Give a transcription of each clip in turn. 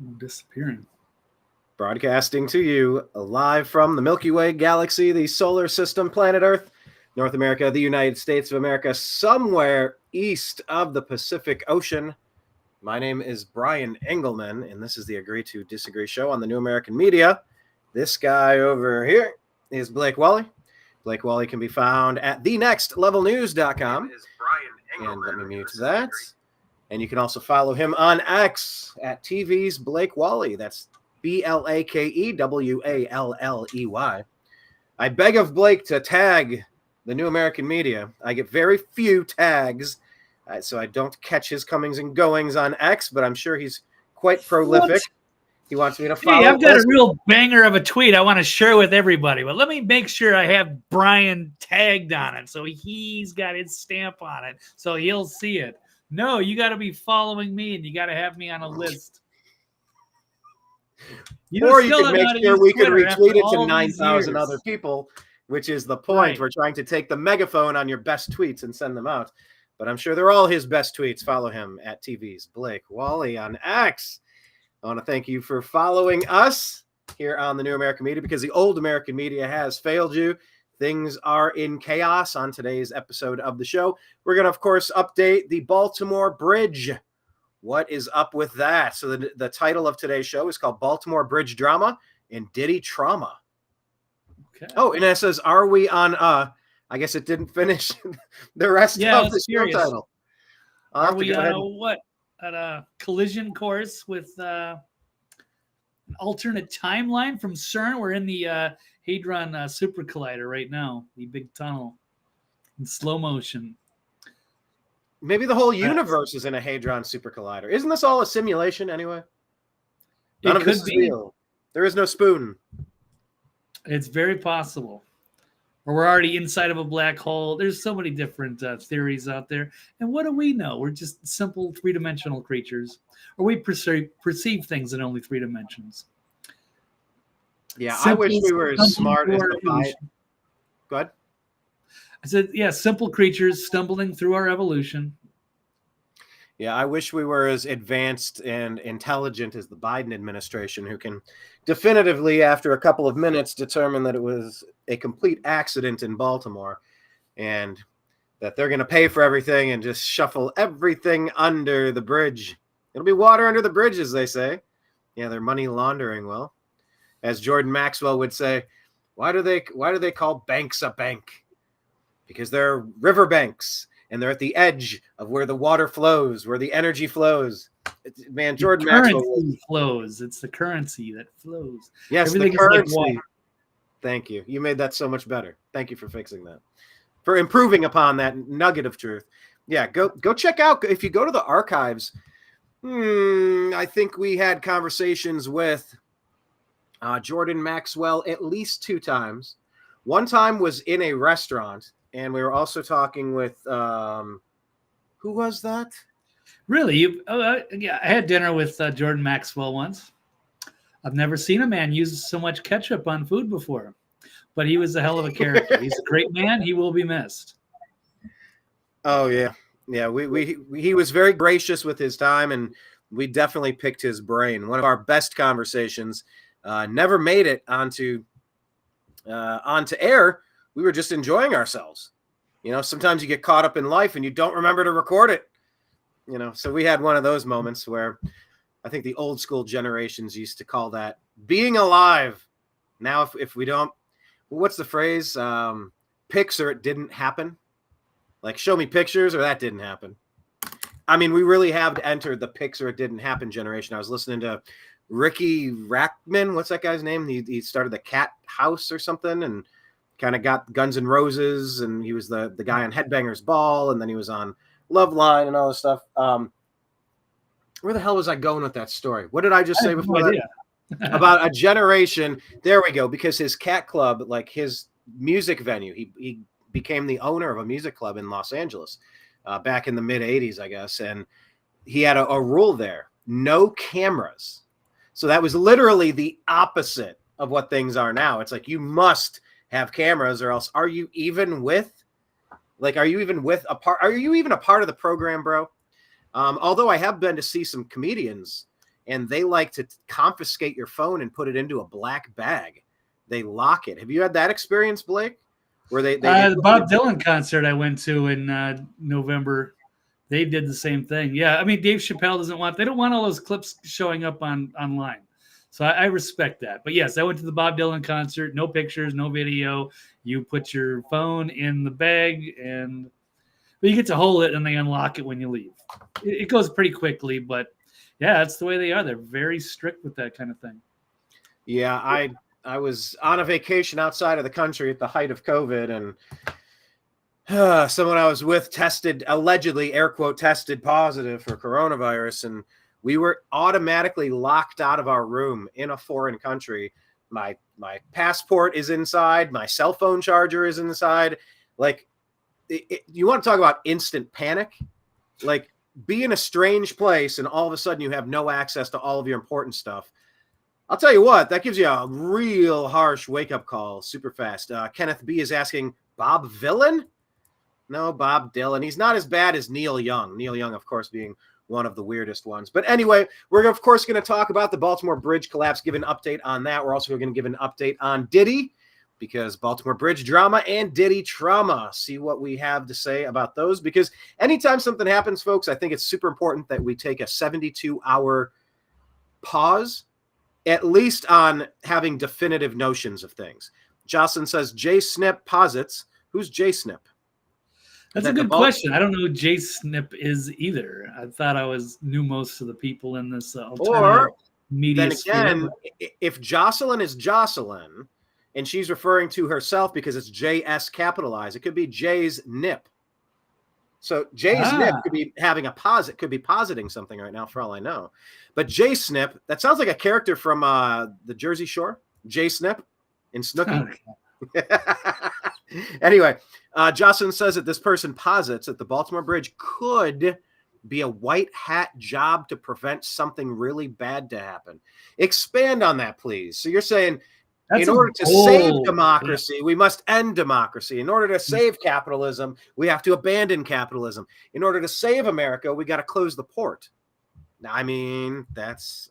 Disappearing. Broadcasting to you live from the Milky Way galaxy, the solar system, planet Earth, North America, the United States of America, somewhere east of the Pacific Ocean. My name is Brian Engelman, and this is the Agree to Disagree show on the New American Media. This guy over here is Blake Walley. Blake Walley can be found at thenextlevelnews.com. And let me mute that. And you can also follow him on X at TV's Blake Walley. That's BlakeWalley. I beg of Blake to tag the New American Media. I get very few tags, so I don't catch his comings and goings on X, but I'm sure he's quite prolific. What? He wants me to follow. Hey, I've got a real banger of a tweet I want to share with everybody, but let me make sure I have Brian tagged on it, so he's got his stamp on it, so he'll see it. No, you got to be following me, and you got to have me on a list. Or you can make sure we can retweet it to 9,000 other people, which is the point. Right. We're trying to take the megaphone on your best tweets and send them out. But I'm sure they're all his best tweets. Follow him at TV's Blake Walley on X. I want to thank you for following us here on the New American Media, because the old American media has failed you. Things are in chaos on today's episode of the show. We're going to, of course, update the Baltimore Bridge. What is up with that? So the title of today's show is called Baltimore Bridge Drama and Diddy Trauma. Okay. Oh, and it says, are we on, I guess it didn't finish the rest of the show title. Are we on what? At a collision course with an alternate timeline from CERN? We're in the Hadron Super Collider right now, the big tunnel in slow motion. Maybe the whole universe is in a Hadron Super Collider. Isn't this all a simulation anyway? None of this is real. There is no spoon. It's very possible. Or we're already inside of a black hole. There's so many different theories out there. And what do we know? We're just simple three-dimensional creatures. Or we perceive things in only three dimensions. Yeah, simple, I wish we were as smart as the Bible. Go ahead. I said, yeah, simple creatures stumbling through our evolution. Yeah, I wish we were as advanced and intelligent as the Biden administration, who can definitively, after a couple of minutes, determine that it was a complete accident in Baltimore and that they're going to pay for everything and just shuffle everything under the bridge. It'll be water under the bridge, as they say. Yeah, they're money laundering. Well, as Jordan Maxwell would say, why do they call banks a bank? Because they're river banks, and they're at the edge of where the water flows, where the energy flows. Man, Jordan Maxwell flows. It's the currency that flows. Yes, everything the currency. Like water. Thank you. You made that so much better. Thank you for fixing that, for improving upon that nugget of truth. Yeah, go check out. If you go to the archives, I think we had conversations with Jordan Maxwell at least 2 times. One time was in a restaurant. And we were also talking with, who was that? Really? Yeah, I had dinner with Jordan Maxwell once. I've never seen a man use so much ketchup on food before, but he was a hell of a character. He's a great man. He will be missed. Oh yeah, yeah. He was very gracious with his time, and we definitely picked his brain. One of our best conversations. Never made it onto air. We were just enjoying ourselves. You know, sometimes you get caught up in life and you don't remember to record it. You know, so we had one of those moments where I think the old school generations used to call that being alive. Now, if we don't, what's the phrase? Pics or it didn't happen. Like, show me pictures or that didn't happen. I mean, we really have entered the pics or it didn't happen generation. I was listening to Ricky Rackman. What's that guy's name? He started the Cat House or something, and kind of got Guns N' Roses, and he was the guy on Headbangers Ball, and then he was on Love Line and all this stuff. Where the hell was I going with that story? What did I just say before that? About a generation. There we go. Because his cat club, like his music venue, he became the owner of a music club in Los Angeles back in the mid 80s, I guess. And he had a rule there: no cameras. So that was literally the opposite of what things are now. It's like, you must have cameras, or else are you even a part of the program, bro? Although I have been to see some comedians and they like to confiscate your phone and put it into a black bag. They lock it. Have you had that experience, Blake? Where they the Bob Dylan concert I went to in November, they did the same thing. Yeah, I mean, Dave Chappelle they don't want all those clips showing up online. So I respect that. But yes, I went to the Bob Dylan concert. No pictures, no video. You put your phone in the bag, but you get to hold it, and they unlock it when you leave. It goes pretty quickly, but yeah, that's the way they are. They're very strict with that kind of thing. Yeah, I was on a vacation outside of the country at the height of COVID, and someone I was with allegedly, air quote, tested positive for coronavirus, and we were automatically locked out of our room in a foreign country. My passport is inside. My cell phone charger is inside. Like, you want to talk about instant panic? Like, be in a strange place and all of a sudden you have no access to all of your important stuff. I'll tell you what, that gives you a real harsh wake-up call super fast. Kenneth B. is asking, Bob Villain? No, Bob Dylan. He's not as bad as Neil Young. Neil Young, of course, being one of the weirdest ones. But anyway, we're, of course, going to talk about the Baltimore Bridge collapse, give an update on that. We're also going to give an update on Diddy, because Baltimore Bridge drama and Diddy trauma. See what we have to say about those, because anytime something happens, folks, I think it's super important that we take a 72-hour pause, at least on having definitive notions of things. Jocelyn says, Jay Snip posits. Who's Jay Snip? That's a good question. I don't know who Jay Snip is either. I thought I knew most of the people in this alternative media then again, if Jocelyn is Jocelyn and she's referring to herself because it's JS capitalized, it could be Jay's Nip. So Jay's Nip could be having could be positing something right now for all I know. But Jay Snip, that sounds like a character from the Jersey Shore. Jay Snip in Snooki. Anyway, Jocelyn says that this person posits that the Baltimore Bridge could be a white hat job to prevent something really bad to happen. Expand on that, please. So you're saying in order to save democracy, we must end democracy. In order to save capitalism, we have to abandon capitalism. In order to save America, we got to close the port. I mean, that's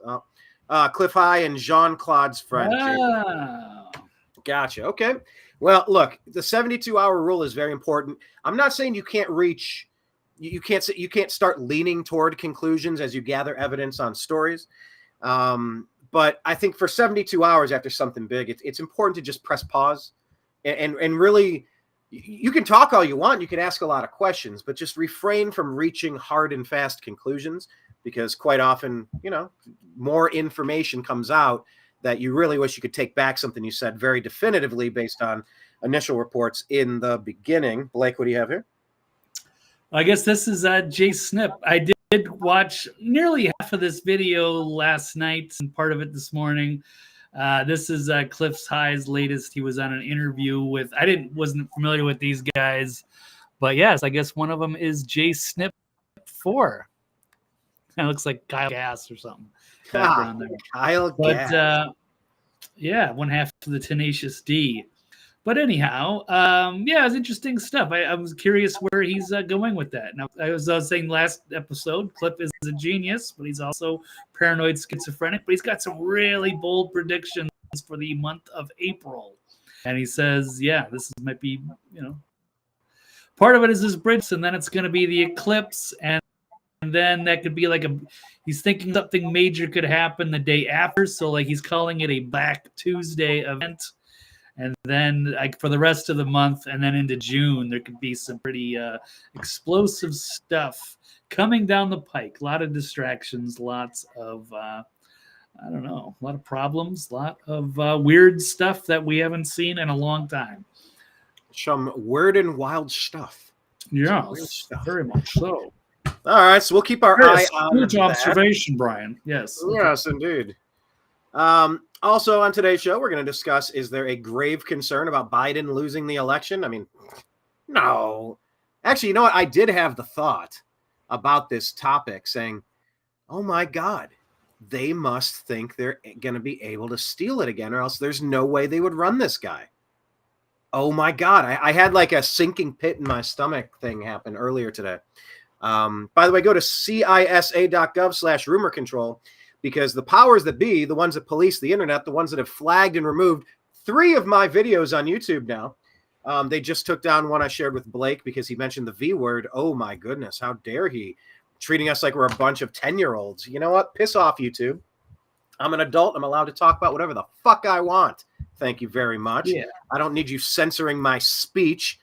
Cliff High and Jean-Claude's friend. Wow. Gotcha. Okay. Well, look, the 72-hour rule is very important. I'm not saying you can't start leaning toward conclusions as you gather evidence on stories. But I think for 72 hours after something big, it's important to just press pause and really, you can talk all you want. You can ask a lot of questions, but just refrain from reaching hard and fast conclusions, because quite often, more information comes out that you really wish you could take back something you said very definitively based on initial reports in the beginning. Blake, what do you have here? I guess this is Jay Snip. I did watch nearly half of this video last night and part of it this morning. This is Cliff High's latest. He was on an interview with, wasn't familiar with these guys, but yes, I guess one of them is Jay Snip 4. Kind of looks like Kyle Gass or something. Kyle Gass. Yeah, one half of the Tenacious D. But anyhow, it's interesting stuff. I was curious where he's going with that. Now, I was saying last episode, Cliff is a genius, but he's also paranoid schizophrenic. But he's got some really bold predictions for the month of April. And he says, might be, part of it is this bridge, and then it's going to be the eclipse, and then that could be he's thinking something major could happen the day after. So he's calling it a Black Tuesday event. And then for the rest of the month and then into June, there could be some pretty explosive stuff coming down the pike. A lot of distractions, lots of, a lot of problems, a lot of weird stuff that we haven't seen in a long time. Some weird and wild stuff. Yeah, very much so. All right, so we'll keep our eye on that. Observation, Brian. Yes. Yes, indeed. Also on today's show, we're going to discuss, is there a grave concern about Biden losing the election? I mean, no. Actually, you know what? I did have the thought about this topic saying, oh my God, they must think they're going to be able to steal it again, or else there's no way they would run this guy. Oh my God. I had a sinking pit in my stomach thing happen earlier today. By the way, go to CISA.gov/rumor control. because the powers that be, the ones that police the internet, the ones that have flagged and removed 3 of my videos on YouTube now, they just took down one I shared with Blake because he mentioned the V word. Oh my goodness, how dare he, treating us like we're a bunch of 10-year-olds. You know what? Piss off, YouTube. I'm an adult. I'm allowed to talk about whatever the fuck I want. Thank you very much. Yeah. I don't need you censoring my speech.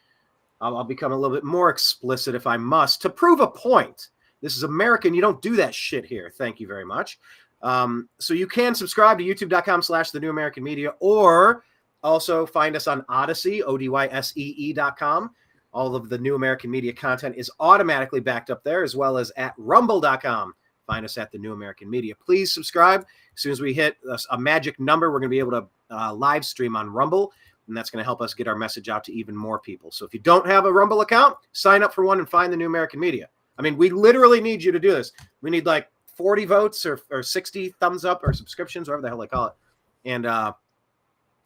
I'll become a little bit more explicit if I must to prove a point. This is American. You don't do that shit here. Thank you very much. So you can subscribe to youtube.com/The New American Media, or also find us on Odyssey, ODYSEE.com. All of the New American Media content is automatically backed up there, as well as at rumble.com. Find us at The New American Media. Please subscribe. As soon as we hit a magic number, we're going to be able to live stream on Rumble, and that's going to help us get our message out to even more people. So if you don't have a Rumble account, sign up for one and find The New American Media. I mean, we literally need you to do this. We need like 40 votes or 60 thumbs up or subscriptions, whatever the hell they call it. And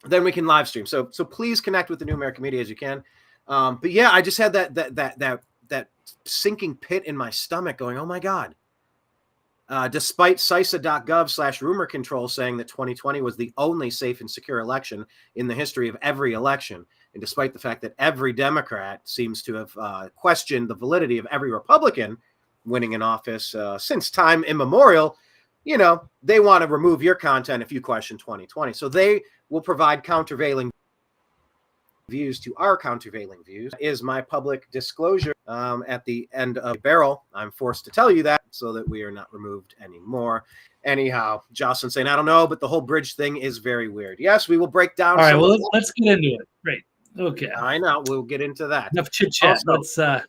then we can live stream. So please connect with The New American Media as you can. But yeah, I just had that sinking pit in my stomach going, oh my God. Despite CISA.gov/rumor control saying that 2020 was the only safe and secure election in the history of every election, and despite the fact that every Democrat seems to have questioned the validity of every Republican winning in office since time immemorial, you know, they want to remove your content if you question 2020. So they will provide countervailing views to our countervailing views. Is my public disclosure at the end of the barrel. I'm forced to tell you that so that we are not removed anymore. Anyhow, Jocelyn saying, I don't know, but the whole bridge thing is very weird. Yes, we will break down. All right, well, let's get into it. Great. Okay. I know. We'll get into that. Enough chit-chat. Also,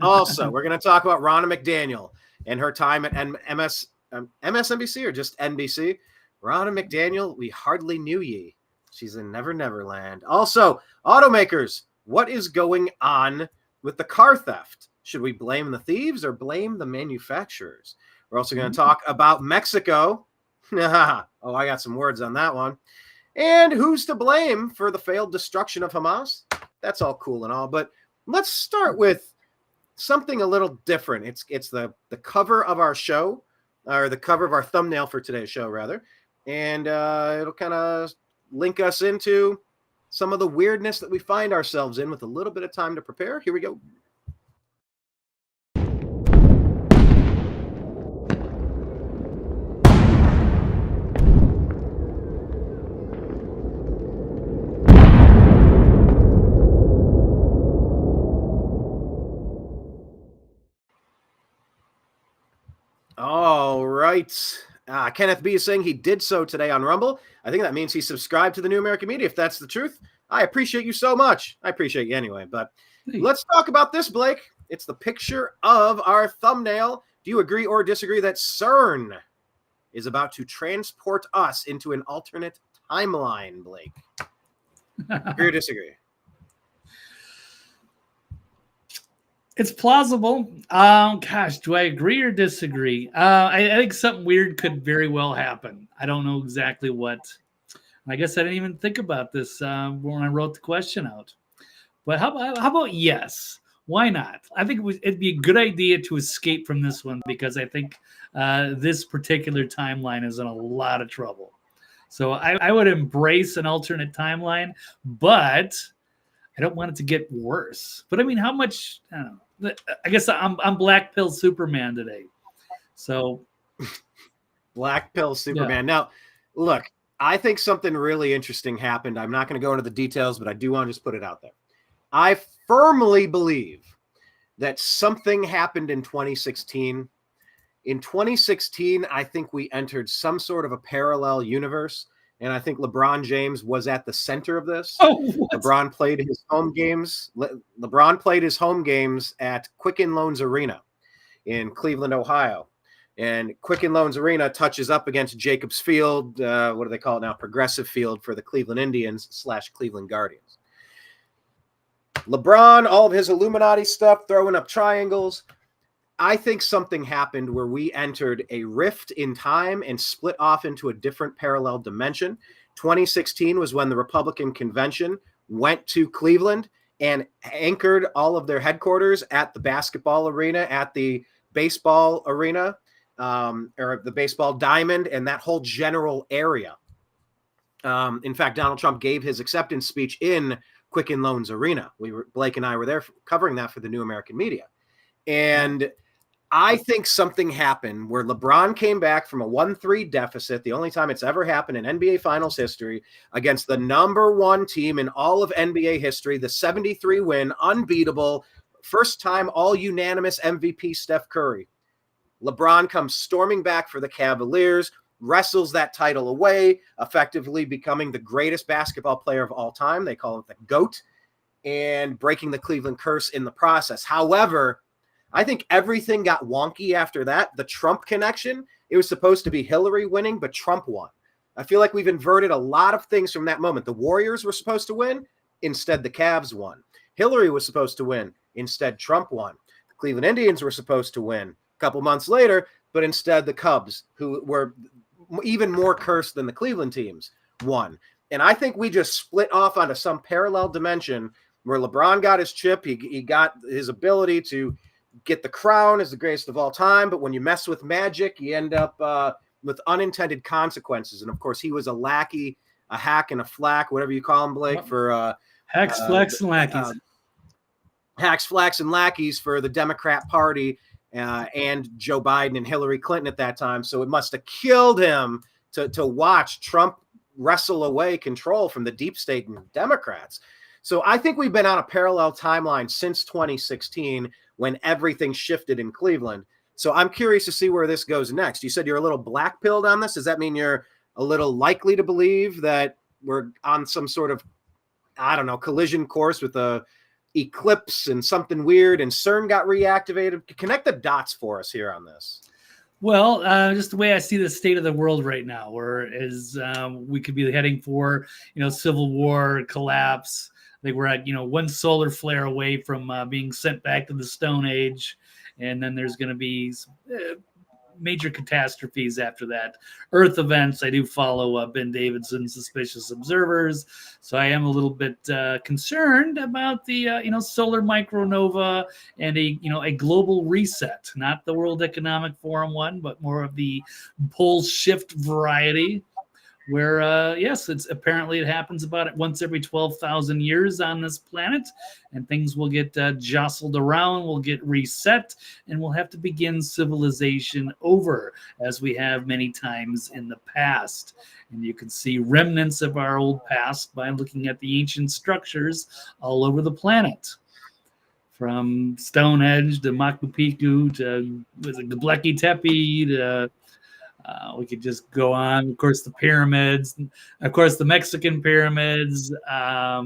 also, we're going to talk about Ronna McDaniel and her time at MSNBC or just NBC. Ronna McDaniel, we hardly knew ye. She's in Never Never Land. Also, Automakers, what is going on with the car theft? Should we blame the thieves or blame the manufacturers? We're also going to talk about Mexico. Oh, I got some words on that one. And who's to blame for the failed destruction of Hamas? That's all cool and all, but let's start with something a little different. It's the cover of our show, or the cover of our thumbnail for today's show, rather. And it'll kind of link us into some of the weirdness that we find ourselves in with a little bit of time to prepare. Here we go. All right. Kenneth B is saying he did so today on Rumble. I think that means he subscribed to the New American Media. If that's the truth, I appreciate you so much. I appreciate you anyway. But let's talk about this, Blake. It's the picture of our thumbnail. Do you agree or disagree that CERN is about to transport us into an alternate timeline, Blake? Agree or disagree? It's plausible. Gosh, do I agree or disagree? I think something weird could very well happen. I don't know exactly what. I guess I didn't even think about this when I wrote the question out. But how about yes? Why not? I think it'd be a good idea to escape from this one, because I think this particular timeline is in a lot of trouble. So I would embrace an alternate timeline, but I don't want it to get worse. But I mean, how much? I don't know. I guess I'm Black Pill Superman today. So Black Pill Superman. Yeah. Now, look, I think something really interesting happened. I'm not going to go into the details, but I do want to just put it out there. I firmly believe that something happened in 2016. In 2016, I think we entered some sort of a parallel universe. And I think LeBron James was at the center of this. Oh, what? LeBron played his home games. LeBron played his home games at Quicken Loans Arena in Cleveland, Ohio. And Quicken Loans Arena touches up against Jacobs Field. What do they call it now? Progressive Field for the Cleveland Indians / Cleveland Guardians. LeBron, all of his Illuminati stuff, throwing up triangles. I think something happened where we entered a rift in time and split off into a different parallel dimension. 2016 was when the Republican convention went to Cleveland and anchored all of their headquarters at the basketball arena, at the baseball arena, or the baseball diamond, and that whole general area. In fact, Donald Trump gave his acceptance speech in Quicken Loans Arena. Blake and I were there covering that for the New American Media. And I think something happened where LeBron came back from a 1-3 deficit, the only time it's ever happened in NBA Finals history, against the number one team in all of NBA history, the 73 win, unbeatable, first time all unanimous MVP Steph Curry. LeBron comes storming back for the Cavaliers, wrestles that title away, effectively becoming the greatest basketball player of all time. They call it the GOAT, and breaking the Cleveland curse in the process. However, I think everything got wonky after that. The Trump connection, it was supposed to be Hillary winning, but Trump won. I feel like we've inverted a lot of things from that moment. The Warriors were supposed to win. Instead, the Cavs won. Hillary was supposed to win. Instead, Trump won. The Cleveland Indians were supposed to win a couple months later, but instead the Cubs, who were even more cursed than the Cleveland teams, won. And I think we just split off onto some parallel dimension where LeBron got his chip. He got his ability to get the crown as the greatest of all time, but when you mess with magic, you end up with unintended consequences. And of course, he was a lackey, a hack, and a flack, whatever you call him, Blake, for hacks, flacks, and lackeys. Hacks, flacks, and lackeys for the Democrat Party and Joe Biden and Hillary Clinton at that time. So it must have killed him to watch Trump wrestle away control from the deep state and Democrats. So I think we've been on a parallel timeline since 2016 when everything shifted in Cleveland. So I'm curious to see where this goes next. You said you're a little black-pilled on this. Does that mean you're a little likely to believe that we're on some sort of, I don't know, collision course with a eclipse and something weird and CERN got reactivated? Connect the dots for us here on this. Well, just the way I see the state of the world right now, whereas we could be heading for, civil war, collapse. I think we're at, one solar flare away from being sent back to the Stone Age. And then there's going to be major catastrophes after that. Earth events, I do follow Ben Davidson's Suspicious Observers. So I am a little bit concerned about the, solar micronova and a global reset, not the World Economic Forum one, but more of the pole shift variety. Where, yes, it happens about once every 12,000 years on this planet, and things will get jostled around, will get reset, and we'll have to begin civilization over, as we have many times in the past. And you can see remnants of our old past by looking at the ancient structures all over the planet. From Stonehenge to Machu Picchu to Göbekli Tepe to we could just go on. Of course, the pyramids. Of course, the Mexican pyramids. I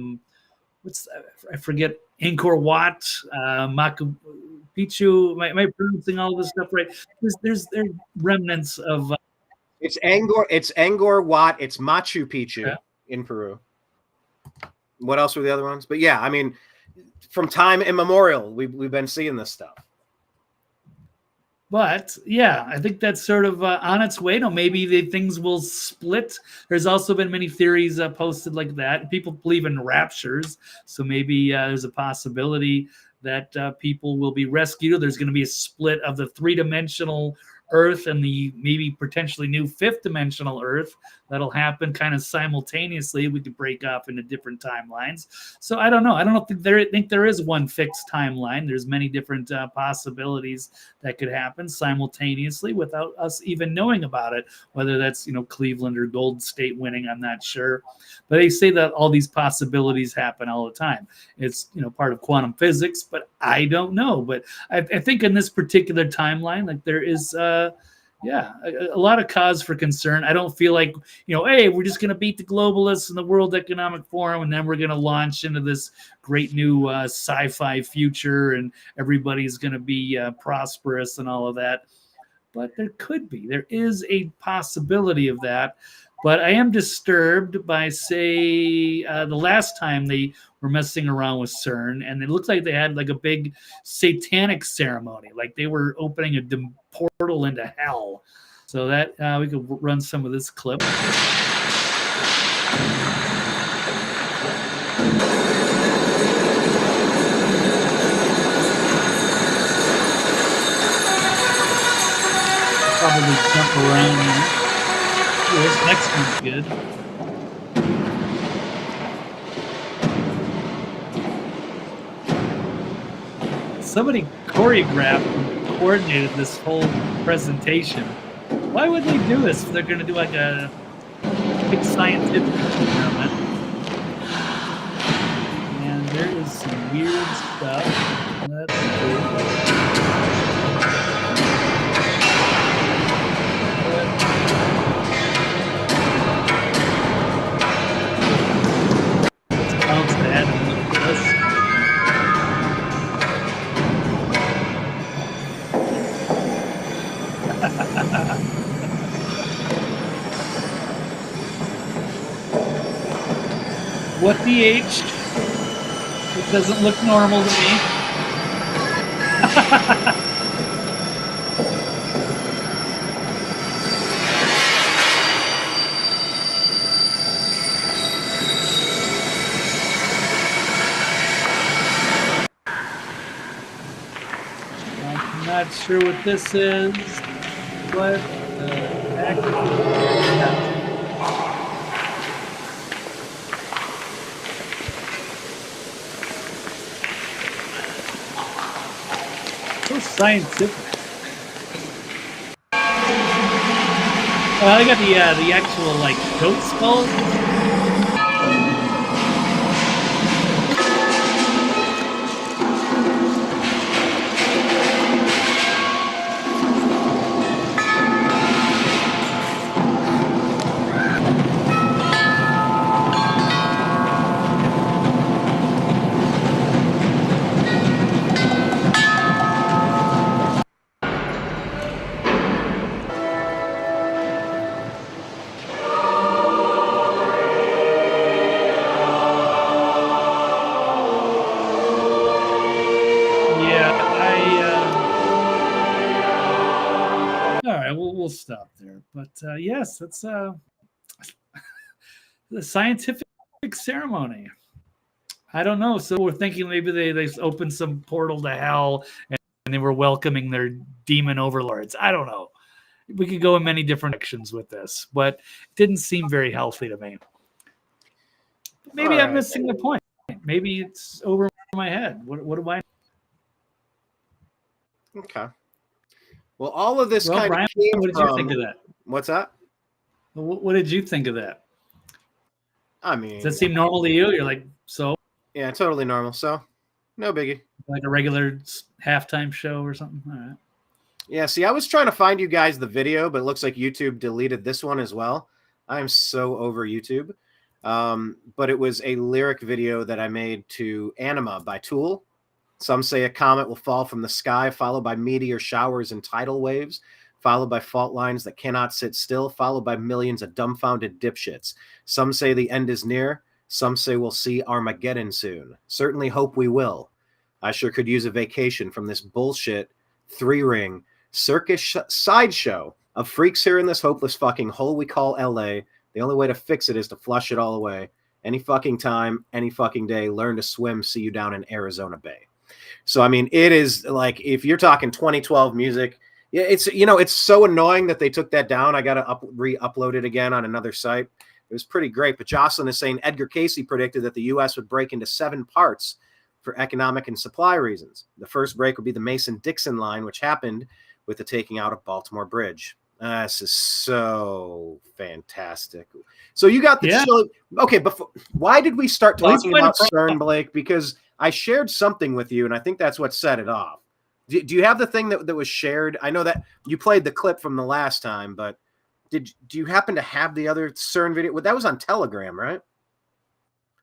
forget Angkor Wat, Machu Picchu. Am I pronouncing all this stuff right? There's remnants of. It's Angkor Wat. It's Machu Picchu in Peru. What else were the other ones? But yeah, I mean, from time immemorial, we've been seeing this stuff. But yeah, I think that's sort of on its way. Maybe things will split. There's also been many theories posted like that. People believe in raptures, so maybe there's a possibility that people will be rescued. There's going to be a split of the three-dimensional Earth and the maybe potentially new fifth-dimensional Earth. That'll happen kind of simultaneously. We could break off into different timelines. So I don't know. I don't think there is one fixed timeline. There's many different possibilities that could happen simultaneously without us even knowing about it. Whether that's Cleveland or Golden State winning, I'm not sure. But they say that all these possibilities happen all the time. It's part of quantum physics, but I don't know. But I think in this particular timeline, like there is. A lot of cause for concern. I don't feel like, hey, we're just going to beat the globalists and the World Economic Forum, and then we're going to launch into this great new sci-fi future, and everybody's going to be prosperous and all of that. But there is a possibility of that. But I am disturbed by, say, the last time they were messing around with CERN, and it looked like they had like a big satanic ceremony, like they were opening a portal into hell. So that we could run some of this clip. probably jump around. Oh, this next one's good. Somebody choreographed and coordinated this whole presentation. Why would they do this if they're going to do like a big scientific experiment? And there is some weird stuff. That's cool. Let's bounce that and look at this. What the H? It doesn't look normal to me. I'm not sure what this is. What the heck? So scientific. I got the actual like goat skulls. We'll stop there. But yes, that's the scientific ceremony. I don't know. So we're thinking maybe they opened some portal to hell and they were welcoming their demon overlords. I don't know. We could go in many different directions with this, but it didn't seem very healthy to me. Maybe I'm missing the point. Maybe it's over my head. What do I know? Okay. Well, all of this kind Brian, of came what did you think of that? What's that? What did you think of that? I mean, does that seem normal to you? You're like, so? Yeah, totally normal. So, no biggie. Like a regular halftime show or something? All right. Yeah, see, I was trying to find you guys the video, but it looks like YouTube deleted this one as well. I am so over YouTube. But it was a lyric video that I made to Anima by Tool. Some say a comet will fall from the sky, followed by meteor showers and tidal waves, followed by fault lines that cannot sit still, followed by millions of dumbfounded dipshits. Some say the end is near. Some say we'll see Armageddon soon. Certainly hope we will. I sure could use a vacation from this bullshit three-ring circus sideshow of freaks here in this hopeless fucking hole we call LA. The only way to fix it is to flush it all away. Any fucking time, any fucking day, learn to swim, see you down in Arizona Bay. So, I mean, it is like, if you're talking 2012 music, yeah, it's, you know, it's so annoying that they took that down. I got to re-upload it again on another site. It was pretty great. But Jocelyn is saying Edgar Casey predicted that the U.S. would break into 7 parts for economic and supply reasons. The first break would be the Mason-Dixon line, which happened with the taking out of Baltimore Bridge. This is so fantastic. So you got the show. Okay, before, why did we start talking about CERN, Blake? Because I shared something with you, and I think that's what set it off. Do you have the thing that was shared? I know that you played the clip from the last time, but do you happen to have the other CERN video? Well, that was on Telegram, right?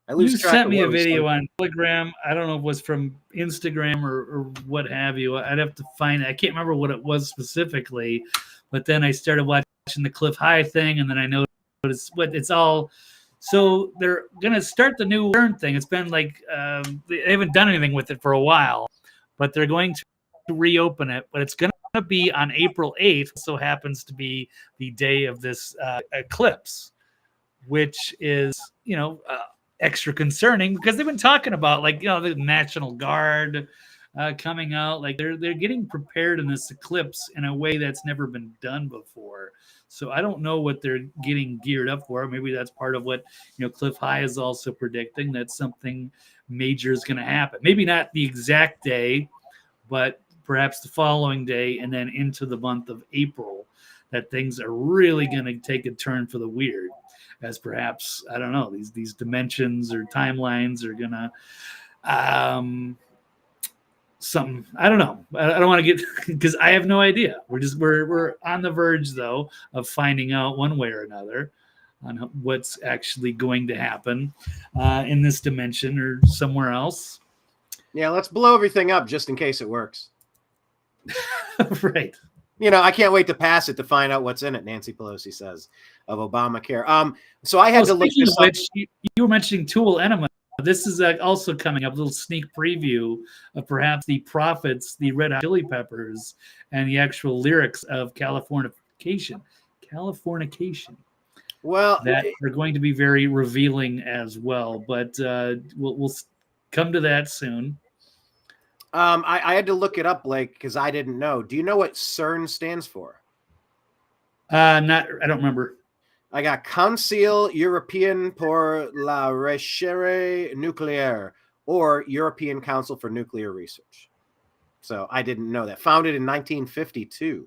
You sent me a video on Telegram. I don't know if it was from Instagram or what have you. I'd have to find it. I can't remember what it was specifically, but then I started watching the Cliff High thing, and then I noticed what it's all. So they're going to start the new CERN thing. It's been like they haven't done anything with it for a while, but they're going to reopen it. But it's going to be on April 8th. So happens to be the day of this eclipse, which is, extra concerning because they've been talking about, like, the National Guard coming out. Like they're getting prepared in this eclipse in a way that's never been done before. So I don't know what they're getting geared up for. Maybe that's part of what Cliff High is also predicting, that something major is going to happen. Maybe not the exact day, but perhaps the following day, and then into the month of April, that things are really going to take a turn for the weird, as perhaps, I don't know, these dimensions or timelines are going to something. I don't know. I don't want to get, because I have no idea. We're on the verge though of finding out one way or another on what's actually going to happen in this dimension or somewhere else. Yeah, let's blow everything up just in case it works. Right. I can't wait to pass it to find out what's in it, Nancy Pelosi says, of Obamacare. So I had to look this up. You were mentioning Tool Enema. This is also coming up, a little sneak preview of perhaps the Prophets, the Red Hot Chili Peppers, and the actual lyrics of Californication. Well, that are going to be very revealing as well, but we'll come to that soon. I had to look it up, Blake, because I didn't know. Do you know what CERN stands for? I don't remember. I got Conseil Européen pour la Recherche Nucléaire, or European Council for Nuclear Research. So I didn't know that. Founded in 1952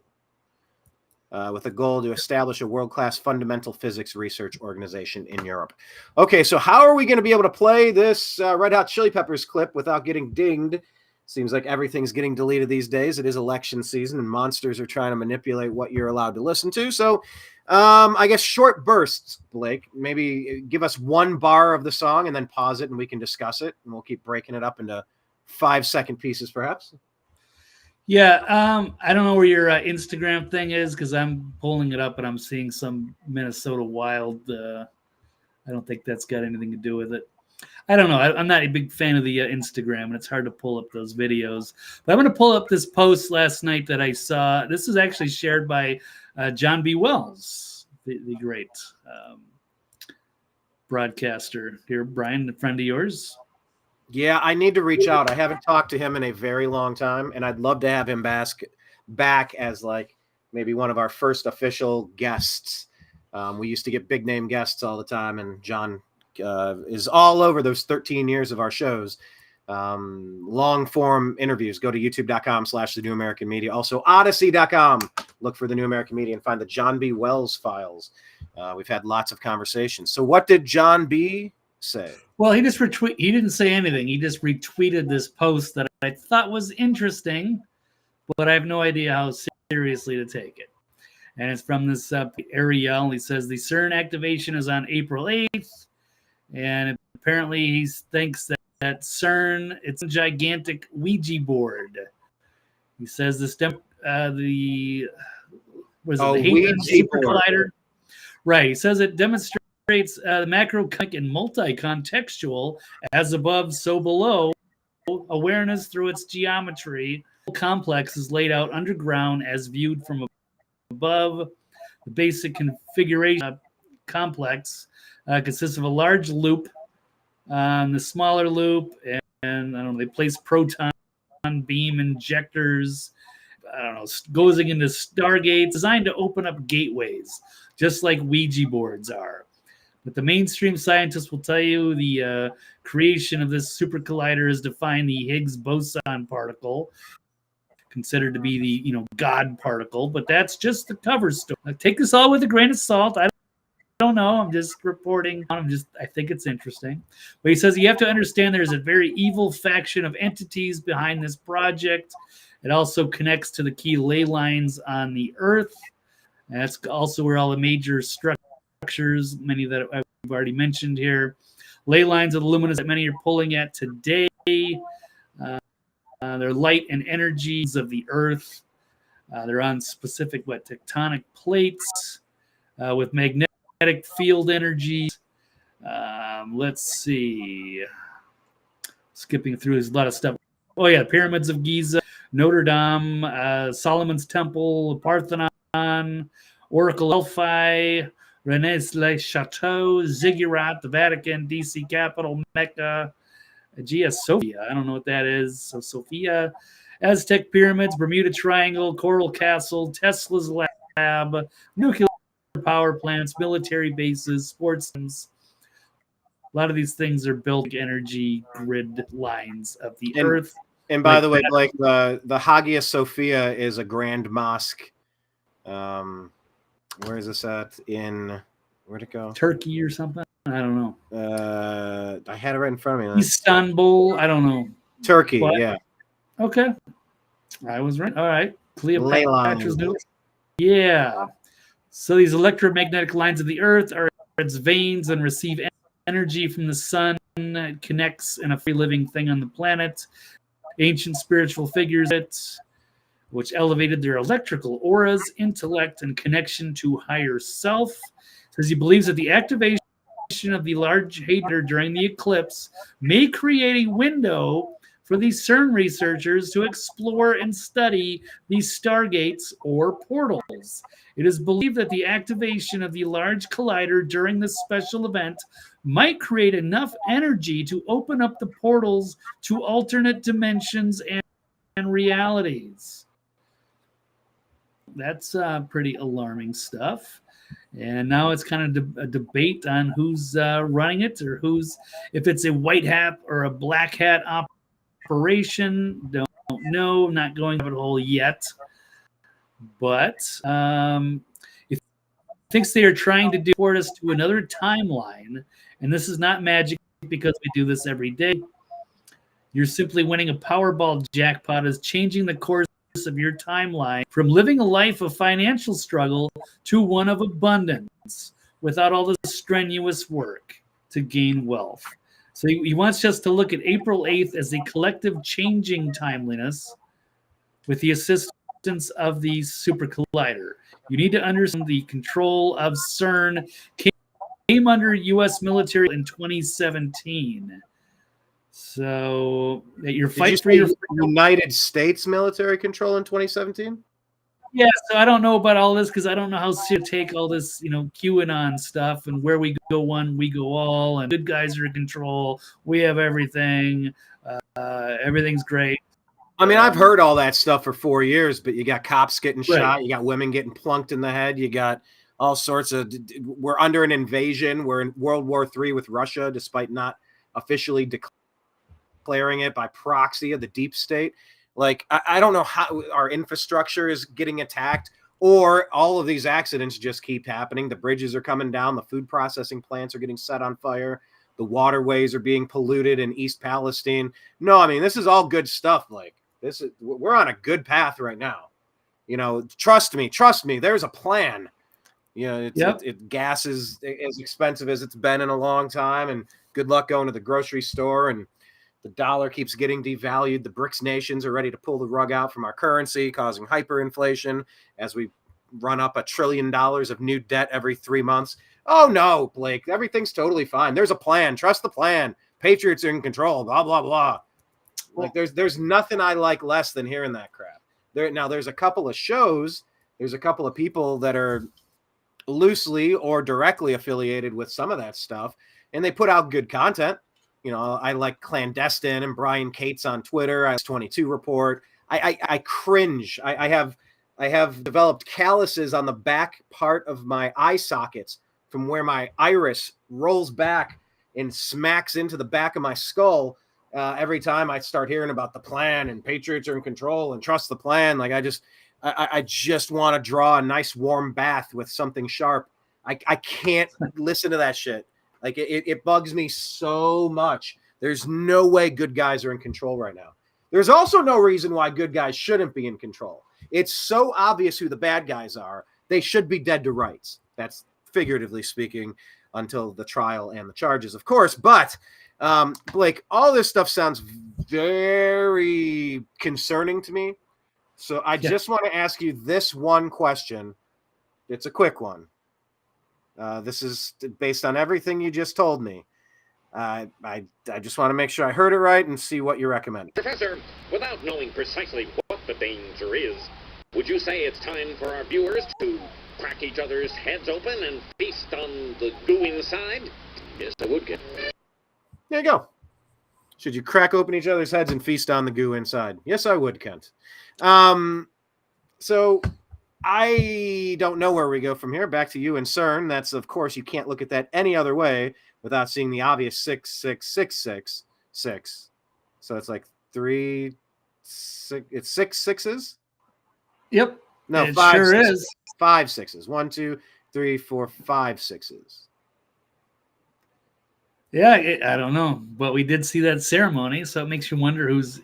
with a goal to establish a world-class fundamental physics research organization in Europe. Okay, so how are we going to be able to play this Red Hot Chili Peppers clip without getting dinged? Seems like everything's getting deleted these days. It is election season, and monsters are trying to manipulate what you're allowed to listen to. So I guess short bursts, Blake. Maybe give us one bar of the song and then pause it and we can discuss it. And we'll keep breaking it up into 5-second pieces, perhaps. Yeah, I don't know where your Instagram thing is, because I'm pulling it up and I'm seeing some Minnesota Wild. I don't think that's got anything to do with it. I don't know. I'm not a big fan of the Instagram, and it's hard to pull up those videos. But I'm going to pull up this post last night that I saw. This is actually shared by John B. Wells, the great broadcaster here. Brian, a friend of yours? Yeah, I need to reach out. I haven't talked to him in a very long time, and I'd love to have him back as like maybe one of our first official guests. We used to get big name guests all the time, and John is all over those 13 years of our shows. Long form interviews. Go to youtube.com/The New American Media. Also odyssey.com. Look for The New American Media and find the John B. Wells files. We've had lots of conversations. So what did John B. say? Well, he just he didn't say anything. He just retweeted this post that I thought was interesting, but I have no idea how seriously to take it. And it's from this Ariel. He says the CERN activation is on April 8th. And apparently he thinks that CERN, it's a gigantic Ouija board. He says this the Hadron Super Collider. Right. He says it demonstrates macrocosmic and multi-contextual, as above, so below, awareness through its geometry. The complex is laid out underground as viewed from above. The basic configuration complex consists of a large loop, the smaller loop, and I don't know, they place proton beam injectors, I don't know, goes into stargates, designed to open up gateways, just like Ouija boards are. But the mainstream scientists will tell you the creation of this super collider is defined the Higgs boson particle, considered to be the God particle, but that's just the cover story. Now, take this all with a grain of salt. I don't know. I'm just reporting. I think it's interesting. But he says you have to understand there's a very evil faction of entities behind this project. It also connects to the key ley lines on the Earth. And that's also where all the major structures, many that I've already mentioned here, ley lines of the luminous that many are pulling at today. They're light and energies of the Earth. They're on specific tectonic plates with magnetic field energies. Let's see. Skipping through, there's a lot of stuff. Oh yeah, pyramids of Giza, Notre Dame, Solomon's Temple, Parthenon, Oracle Delphi, Renaissance Chateau, Ziggurat, the Vatican, DC Capitol, Mecca, Hagia Sophia. I don't know what that is. So Sophia, Aztec pyramids, Bermuda Triangle, Coral Castle, Tesla's lab, nuclear power plants, military bases, sports teams. A lot of these things are built energy grid lines of the earth. And by the way, Blake, the Hagia Sophia is a grand mosque. Where is this at? Where'd it go? Turkey or something? I don't know. I had it right in front of me. Istanbul. I don't know. Turkey, yeah. Okay. I was right. All right. Cleopatra's new. Yeah. So these electromagnetic lines of the earth are its veins and receive energy from the sun. It connects in a free living thing on the planet. Ancient spiritual figures, which elevated their electrical auras, intellect, and connection to higher self. Says he believes that the activation of the Large Hadron during the eclipse may create a window for these CERN researchers to explore and study these stargates or portals. It is believed that the activation of the Large Collider during this special event might create enough energy to open up the portals to alternate dimensions and realities. That's pretty alarming stuff. And now it's kind of a debate on who's running it, or if it's a white hat or a black hat operation. Don't know. I'm not going to the hole yet. But it thinks they are trying to deport us to another timeline. And this is not magic because we do this every day. You're simply winning a Powerball jackpot is changing the course of your timeline from living a life of financial struggle to one of abundance without all the strenuous work to gain wealth. So he wants us to look at April 8th as a collective changing timeliness with the assistance of the super collider. You need to understand the control of CERN came under U.S. military in 2017. So that your fight for your United States military control in 2017. Yeah, so I don't know about all this because I don't know how to take all this, QAnon stuff and where we go one, we go all, and good guys are in control. We have everything. Everything's great. I mean, I've heard all that stuff for 4 years, but you got cops getting shot, you got women getting plunked in the head, you got all sorts of. We're under an invasion. We're in World War III with Russia, despite not officially declaring it, by proxy of the deep state. Like, I don't know how our infrastructure is getting attacked, or all of these accidents just keep happening. The bridges are coming down. The food processing plants are getting set on fire. The waterways are being polluted in East Palestine. No, I mean, this is all good stuff. Like, we're on a good path right now. Trust me. There's a plan. Gas is as expensive as it's been in a long time, and good luck going to the grocery store, and the dollar keeps getting devalued. The BRICS nations are ready to pull the rug out from our currency, causing hyperinflation as we run up $1 trillion of new debt every 3 months. Oh, no, Blake, everything's totally fine. There's a plan. Trust the plan. Patriots are in control, blah, blah, blah. Like, there's nothing I like less than hearing that crap. There's a couple of shows. There's a couple of people that are loosely or directly affiliated with some of that stuff, and they put out good content. I like Clandestine and Brian Cates on Twitter. I 22 Report. I cringe. I have developed calluses on the back part of my eye sockets from where my iris rolls back and smacks into the back of my skull every time I start hearing about the plan and Patriots are in control and trust the plan. Like, I just want to draw a nice warm bath with something sharp. I can't listen to that shit. Like, it bugs me so much. There's no way good guys are in control right now. There's also no reason why good guys shouldn't be in control. It's so obvious who the bad guys are. They should be dead to rights. That's figuratively speaking, until the trial and the charges, of course. But, Blake, all this stuff sounds very concerning to me. So I just want to ask you this one question. It's a quick one. This is based on everything you just told me. I just want to make sure I heard it right and see what you recommend. Professor, without knowing precisely what the danger is, would you say it's time for our viewers to crack each other's heads open and feast on the goo inside? Yes, I would. There you go. Should you crack open each other's heads and feast on the goo inside? Yes, I would, Kent. So I don't know where we go from here. Back to you and CERN. That's, of course, you can't look at that any other way without seeing the obvious 6. So it's like 3, 6. It's 6 sixes. Yep. No, it 5 sure sixes. is. 5 sixes. 1, 2, 3, 4, 5 sixes. Yeah, I don't know, but we did see that ceremony, so it makes you wonder who's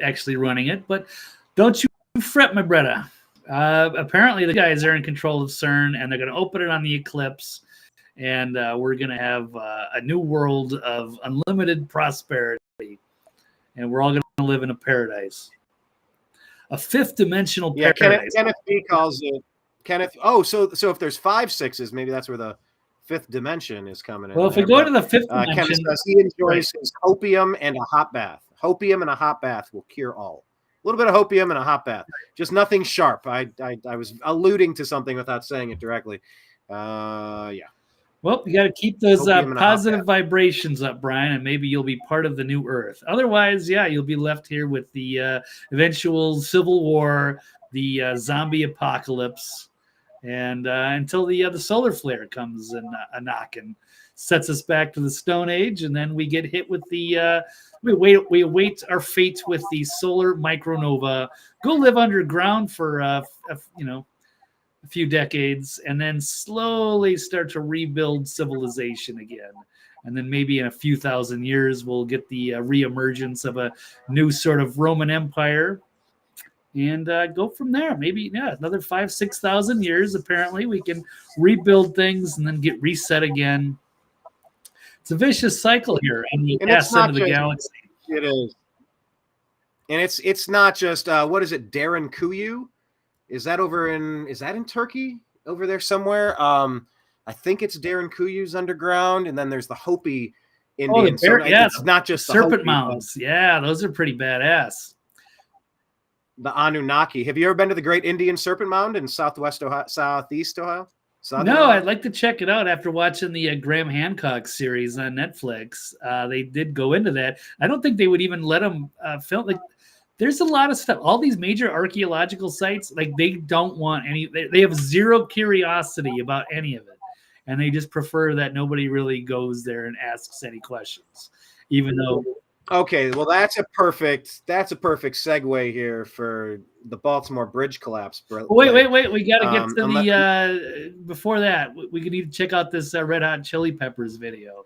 actually running it. But don't you fret, my brother. Apparently, the guys are in control of CERN, and they're going to open it on the Eclipse, and we're going to have a new world of unlimited prosperity, and we're all going to live in a paradise, a fifth-dimensional paradise. Kenneth B calls it Kenneth. Oh, so if there's 5 sixes, maybe that's where the 5th dimension is coming in. Well, if we go to the 5th dimension, Kenneth says he enjoys his hopium and a hot bath. Hopium and a hot bath will cure all. A little bit of hopium and a hot bath, just nothing sharp. I was alluding to something without saying it directly. Yeah. Well, you got to keep those positive vibrations up, Brian, and maybe you'll be part of the new Earth. Otherwise, yeah, you'll be left here with the eventual civil war, the zombie apocalypse, and until the solar flare comes and a knock and sets us back to the Stone Age, and then we get hit with the we await our fate with the solar micronova. Go live underground for a few decades, and then slowly start to rebuild civilization again. And then maybe in a few thousand years, we'll get the reemergence of a new sort of Roman Empire, and go from there. Maybe another 5,000-6,000 years. Apparently, we can rebuild things and then get reset again. It's a vicious cycle here in the vast end of the galaxy. It is, and it's not just what is it, Darren Kuyu? Is that in Turkey over there somewhere? I think it's Darren Kuyu's underground, and then there's the Hopi Indian. It's not just the serpent Hopi, mounds. Yeah, those are pretty badass. The Anunnaki. Have you ever been to the Great Indian Serpent Mound in southeast Ohio? No, I'd like to check it out after watching the Graham Hancock series on Netflix. They did go into that. I don't think they would even let them film. Like, there's a lot of stuff. All these major archaeological sites, like, they don't want any. They have zero curiosity about any of it, and they just prefer that nobody really goes there and asks any questions, even though. Okay, well, that's a perfect segue here for the Baltimore Bridge collapse. Wait. We got to get to the before that. We need to check out this Red Hot Chili Peppers video.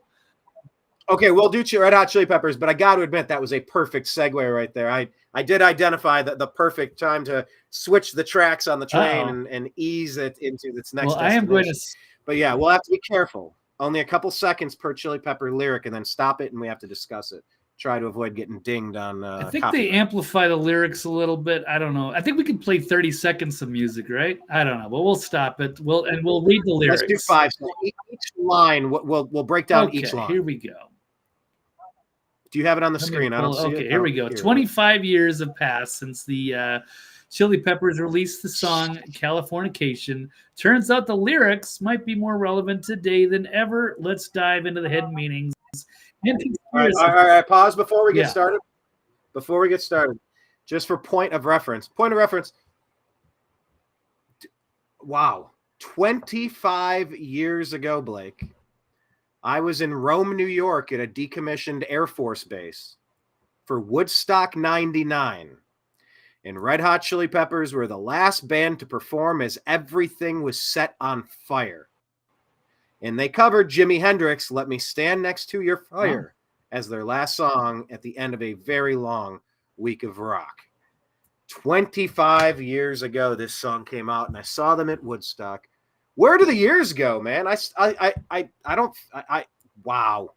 Okay, we'll do Red Hot Chili Peppers, but I got to admit that was a perfect segue right there. I did identify the perfect time to switch the tracks on the train and ease it into its next destination. I am going to. But yeah, we'll have to be careful. Only a couple seconds per Chili Pepper lyric, and then stop it, and we have to discuss it. Try to avoid getting dinged on. I think they amplify the lyrics a little bit. I don't know. I think we can play 30 seconds of music, right? I don't know, but we'll stop it. We'll read the lyrics. Let's do 5. So each line, we'll break down each line. Here we go. Do you have it on the screen? I don't see it. Okay, here we go. 25 years have passed since the Chili Peppers released the song Californication. Turns out the lyrics might be more relevant today than ever. Let's dive into the hidden meanings. All right. Pause before we get started. Before we get started, just for point of reference. Wow. 25 years ago, Blake, I was in Rome, New York at a decommissioned Air Force base for Woodstock 99. And Red Hot Chili Peppers were the last band to perform as everything was set on fire. And they covered Jimi Hendrix, Let Me Stand Next to Your Fire, as their last song at the end of a very long week of rock. 25 years ago, this song came out, and I saw them at Woodstock. Where do the years go, man? Wow.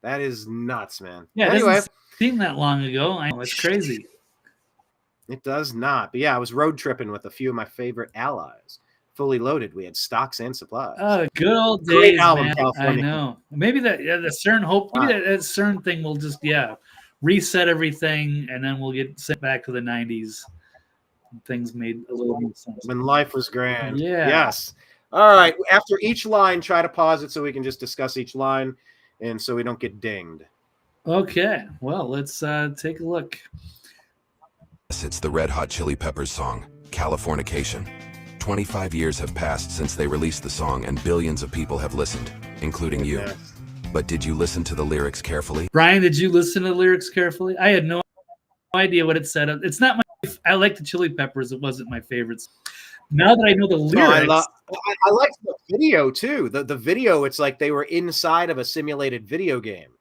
That is nuts, man. Yeah, anyway, it doesn't seem that long ago. I know, it's crazy. It does not. But yeah, I was road tripping with a few of my favorite allies. Fully loaded. We had stocks and supplies. Oh, good old days, great album, man. California. I know. Maybe the CERN that CERN thing will just reset everything, and then we'll get sent back to the 90s. Things made a little more sense. When life was grand. Yeah. Yes. All right. After each line, try to pause it so we can just discuss each line, and so we don't get dinged. Okay, well, let's take a look. It's the Red Hot Chili Peppers song, Californication. 25 years have passed since they released the song and billions of people have listened, including you. Yes. But did you listen to the lyrics carefully? Brian, did you listen to the lyrics carefully? I had no idea what it said. It's not my. I like the Chili Peppers. It wasn't my favorites. Now that I know the lyrics, I liked the video too. The video, it's like they were inside of a simulated video game,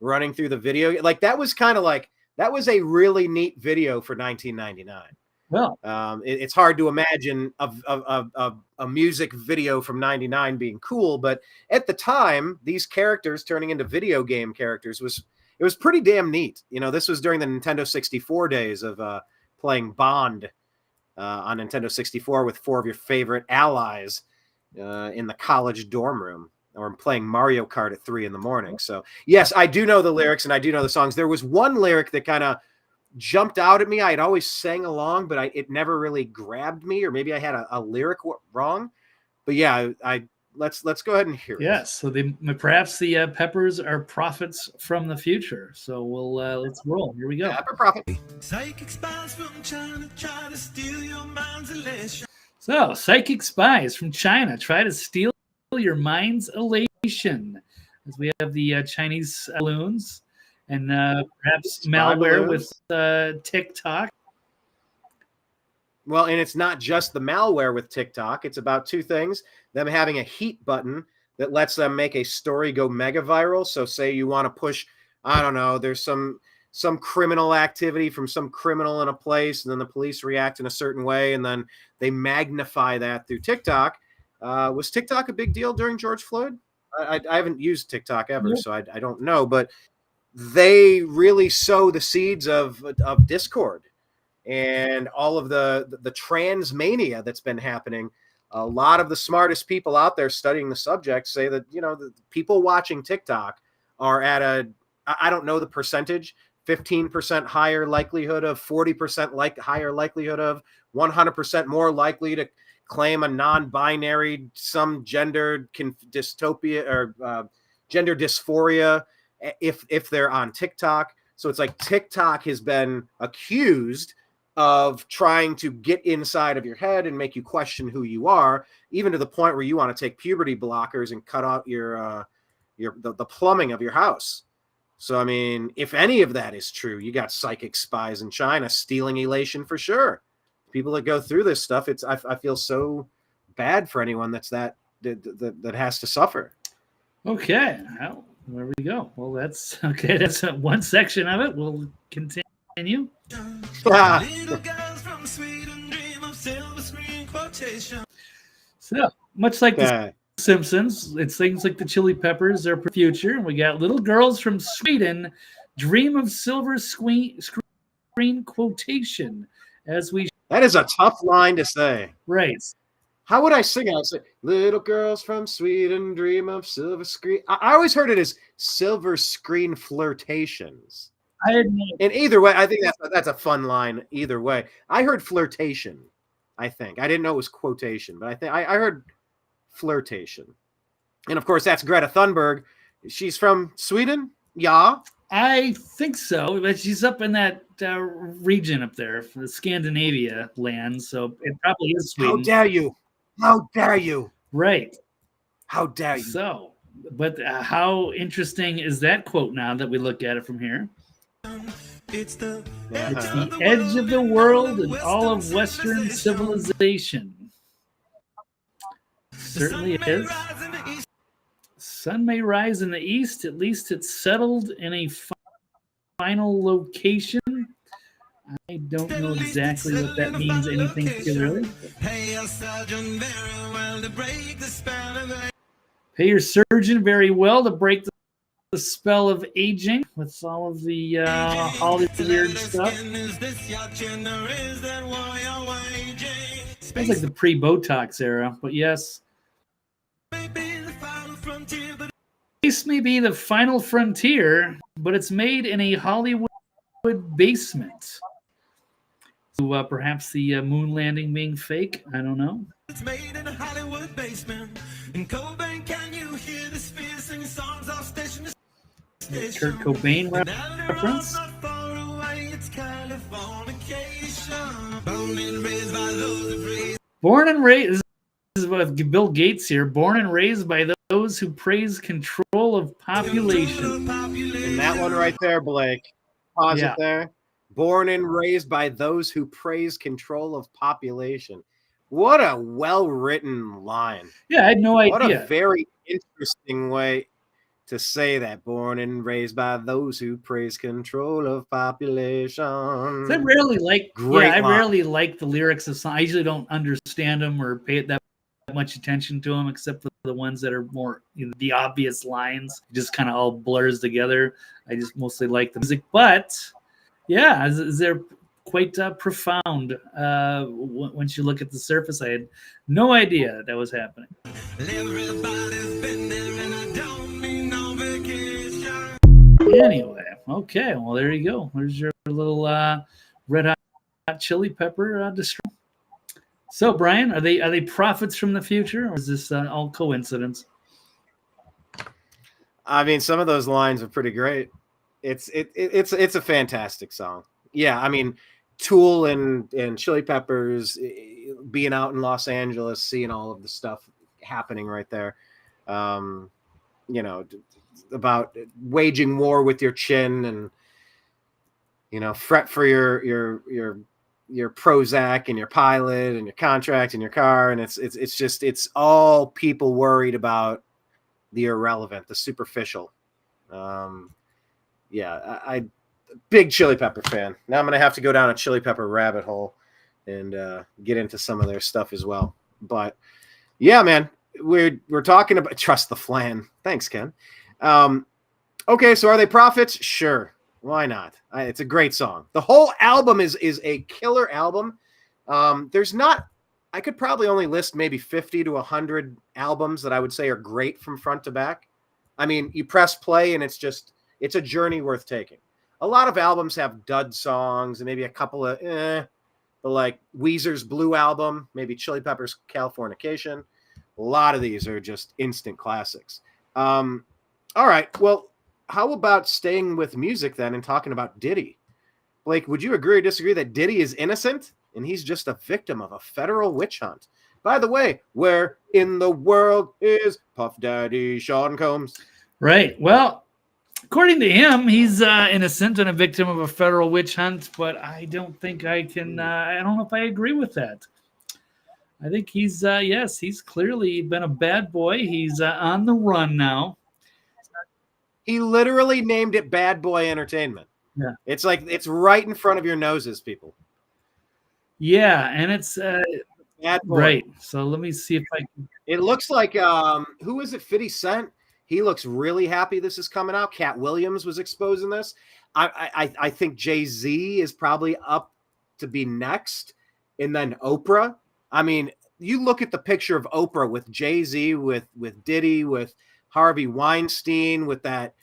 running through the video. Like that was kind of like that was a really neat video for 1999. well, It's hard to imagine a music video from 99 being cool, but at the time, these characters turning into video game characters it was pretty damn neat. You know, this was during the Nintendo 64 days of playing Bond on Nintendo 64 with 4 of your favorite allies in the college dorm room, or playing Mario Kart at 3 a.m. So yes, I do know the lyrics and I do know the songs. There was one lyric that kind of jumped out at me. I had always sang along, but it never really grabbed me, or maybe I had a lyric wrong. But yeah, let's go ahead and hear it. yes. So perhaps the Peppers are prophets from the future. So we'll let's roll. Here we go. Pepper Prophet. Psychic spies from China try to steal your mind's elation. So psychic spies from China try to steal your mind's elation. As we have the Chinese balloons and perhaps Spy malware balloons. with TikTok. Well, and it's not just the malware with TikTok. It's about 2 things. Them having a heat button that lets them make a story go mega viral. So say you want to push, I don't know, there's some criminal activity from some criminal in a place, and then the police react in a certain way, and then they magnify that through TikTok. Was TikTok a big deal during George Floyd? I haven't used TikTok ever, so I don't know. But they really sow the seeds of discord and all of the trans mania that's been happening. A lot of the smartest people out there studying the subject say that, you know, the people watching TikTok are at I don't know the percentage, 15% higher likelihood of, 40% higher likelihood of, 100% more likely to claim a non-binary, some gender dystopia or gender dysphoria if they're on TikTok. So it's like TikTok has been accused of trying to get inside of your head and make you question who you are, even to the point where you want to take puberty blockers and cut out the plumbing of your house. So, I mean, if any of that is true, you got psychic spies in China stealing elation for sure. People that go through this stuff, I feel so bad for anyone that has to suffer. Okay, well, there we go. Well, that's okay. That's one section of it. We'll continue. Little girls from Sweden dream of silver screen quotation. So much like the Simpsons, it's things like the Chili Peppers are future, and we got little girls from Sweden dream of silver screen quotation. That is a tough line to say. Right. How would I sing it? I would say, little girls from Sweden dream of silver screen. I always heard it as silver screen flirtations. And either way, I think that's a fun line. Either way, I heard flirtation. I didn't know it was quotation, but I heard flirtation. And of course, that's Greta Thunberg. She's from Sweden. Yeah, I think so, but she's up in that region up there, the Scandinavia land. So it probably is Sweden. How dare you? How dare you? Right. How dare you? So, but how interesting is that quote now that we look at it from here? It's the edge of the world and all of Western civilization. Certainly is. Sun may rise in the east. At least it's settled in a final location. I don't know exactly what that means, anything clearly. Pay your surgeon very well to break the spell of aging with all of the Hollywood stuff. Sounds like the pre-Botox era, but yes. Space may be the final frontier, but it's made in a Hollywood basement. So perhaps the moon landing being fake. I don't know. It's made in a Hollywood basement. In Cobain, can you hear the sphere singing songs off station? Kurt Cobain reference. Born and raised, this is with Bill Gates here. Born and raised by those who praise control of population. And that one right there, Blake. Pause it there. Born and raised by those who praise control of population. What a well-written line. Yeah, I had no idea. What a very interesting way to say that. Born and raised by those who praise control of population. I rarely like. I rarely like the lyrics of songs. I usually don't understand them or pay that much attention to them, except for the ones that are more the obvious lines. It just kind of all blurs together. I just mostly like the music, but yeah, they're quite profound. Once you look at the surface, I had no idea that was happening. Anyway, okay, well there you go. There's your little red hot chili pepper distro. So, Brian, are they prophets from the future, or is this all coincidence? I mean, some of those lines are pretty great. It's a fantastic song. Yeah, I mean, Tool and Chili Peppers being out in Los Angeles, seeing all of the stuff happening right there. You know, about waging war with your chin and, you know, fret for your Prozac and your pilot and your contract and your car. And it's all people worried about the irrelevant, the superficial. I big Chili Pepper fan. Now I'm going to have to go down a Chili Pepper rabbit hole and get into some of their stuff as well. But yeah, man, we're talking about Trust the Flan. Thanks, Ken. Okay, so are they prophets? Sure. Why not? It's a great song. The whole album is a killer album. There's not, I could probably only list maybe 50 to 100 albums that I would say are great from front to back. I mean, you press play and it's a journey worth taking. A lot of albums have dud songs and maybe a couple of but like Weezer's Blue Album, maybe Chili Peppers' Californication. A lot of these are just instant classics. All right, well, how about staying with music then and talking about Diddy? Blake, would you agree or disagree that Diddy is innocent and he's just a victim of a federal witch hunt? By the way, where in the world is Puff Daddy Sean Combs? Right. Well, according to him, he's innocent and a victim of a federal witch hunt, but I don't think I can. I don't know if I agree with that. I think he's he's clearly been a bad boy. He's on the run now. He literally named it Bad Boy Entertainment. Yeah. It's like it's right in front of your noses, people. Yeah, and it's Bad Boy. Right. So let me see if I can. It looks like who is it? 50 Cent. He looks really happy this is coming out. Cat Williams was exposing this. I think Jay-Z is probably up to be next, and then Oprah. I mean, you look at the picture of Oprah with Jay-Z, with Diddy, with Harvey Weinstein, with that,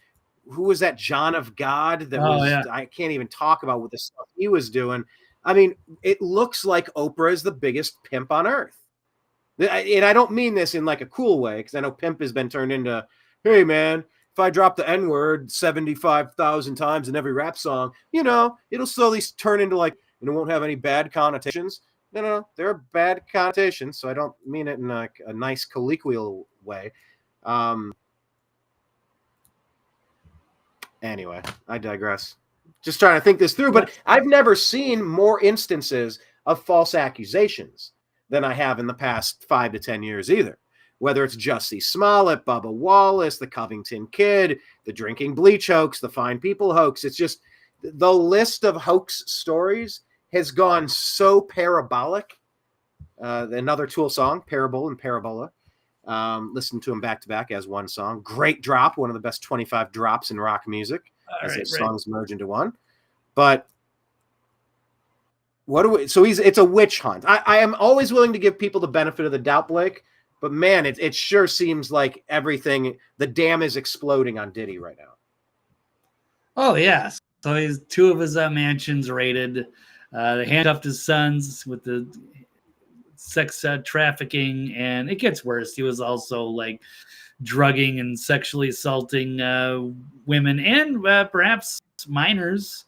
who was that John of God that I can't even talk about what the stuff he was doing. I mean, it looks like Oprah is the biggest pimp on earth. And I don't mean this in like a cool way, because I know pimp has been turned into, hey man, if I drop the N-word 75,000 times in every rap song, you know, it'll slowly turn into like, and it won't have any bad connotations. No, there are bad connotations, so I don't mean it in a nice colloquial way. Anyway, I digress. Just trying to think this through, but I've never seen more instances of false accusations than I have in the past 5 to 10 years either. Whether it's Jussie Smollett, Bubba Wallace, the Covington Kid, the drinking bleach hoax, the fine people hoax. It's just the list of hoax stories has gone so parabolic. Another Tool song, Parable and Parabola. Listen to them back to back as one song. Great drop, one of the best 25 drops in rock music as those songs merge into one. But it's a witch hunt. I am always willing to give people the benefit of the doubt, Blake, but man, it sure seems like everything, the dam is exploding on Diddy right now. Oh yes. So he's 2 of his mansions raided. They handcuffed his sons with the sex trafficking, and it gets worse. He was also like drugging and sexually assaulting women and perhaps minors.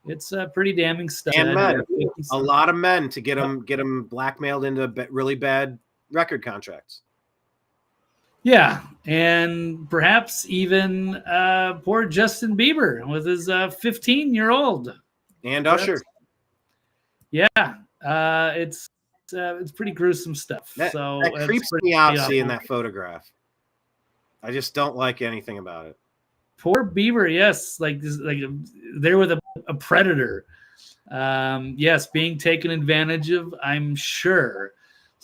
It's pretty damning stuff. And men, a lot of men to get them blackmailed into really bad record contracts. Yeah, and perhaps even poor Justin Bieber with his 15-year-old. And Usher. Yeah, it's pretty gruesome stuff. That creeps me out seeing that photograph. I just don't like anything about it. Poor Bieber, yes, like there with a predator. Yes, being taken advantage of, I'm sure.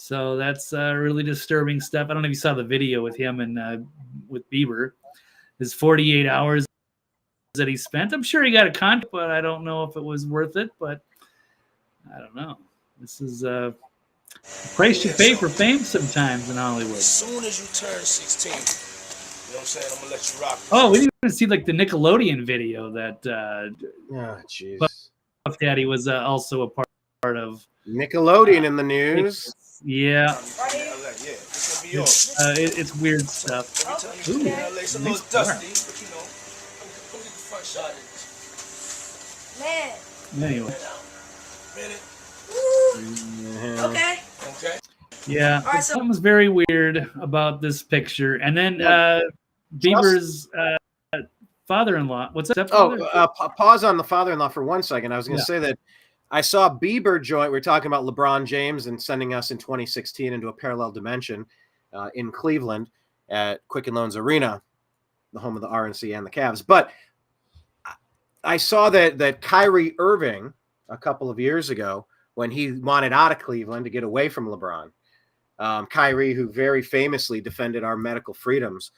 So that's really disturbing stuff. I don't know if you saw the video with him and with Bieber. His 48 hours that he spent. I'm sure he got a contract, but I don't know if it was worth it. But I don't know. This is the price you pay for fame sometimes in Hollywood. As soon as you turn 16, you know what I'm saying? I'm gonna let you rock. Oh, we didn't even see like the Nickelodeon video that jeez. Puff Daddy was also a part of. Nickelodeon in the news. Yeah. It's weird stuff. Ooh, It's a little dusty, but you know, come get the front shot of this. Man. Anyway. Okay. Okay. Yeah. All right, so Something's very weird about this picture. And then Bieber's father-in-law. What's that? Pause on the father-in-law for 1 second. I was going to say that I saw Bieber join. We're talking about LeBron James and sending us in 2016 into a parallel dimension in Cleveland at Quicken Loans Arena, the home of the RNC and the Cavs. But I saw that Kyrie Irving a couple of years ago, when he wanted out of Cleveland to get away from LeBron, Kyrie, who very famously defended our medical freedoms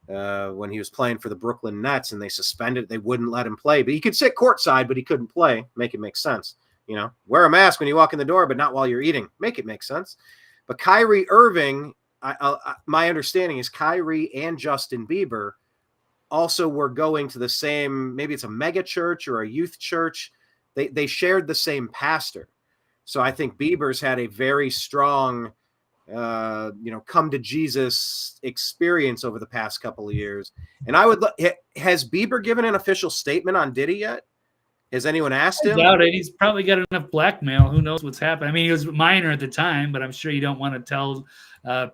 when he was playing for the Brooklyn Nets, and they wouldn't let him play. But he could sit courtside, but he couldn't play. Make it make sense. You know, wear a mask when you walk in the door, but not while you're eating. Make it make sense. But Kyrie Irving, my understanding is Kyrie and Justin Bieber also were going to the same, maybe it's a mega church or a youth church. They shared the same pastor. So I think Bieber's had a very strong, come to Jesus experience over the past couple of years. And has Bieber given an official statement on Diddy yet? Has anyone asked him? I doubt it. He's probably got enough blackmail. Who knows what's happened? I mean, he was minor at the time, but I'm sure you don't want to tell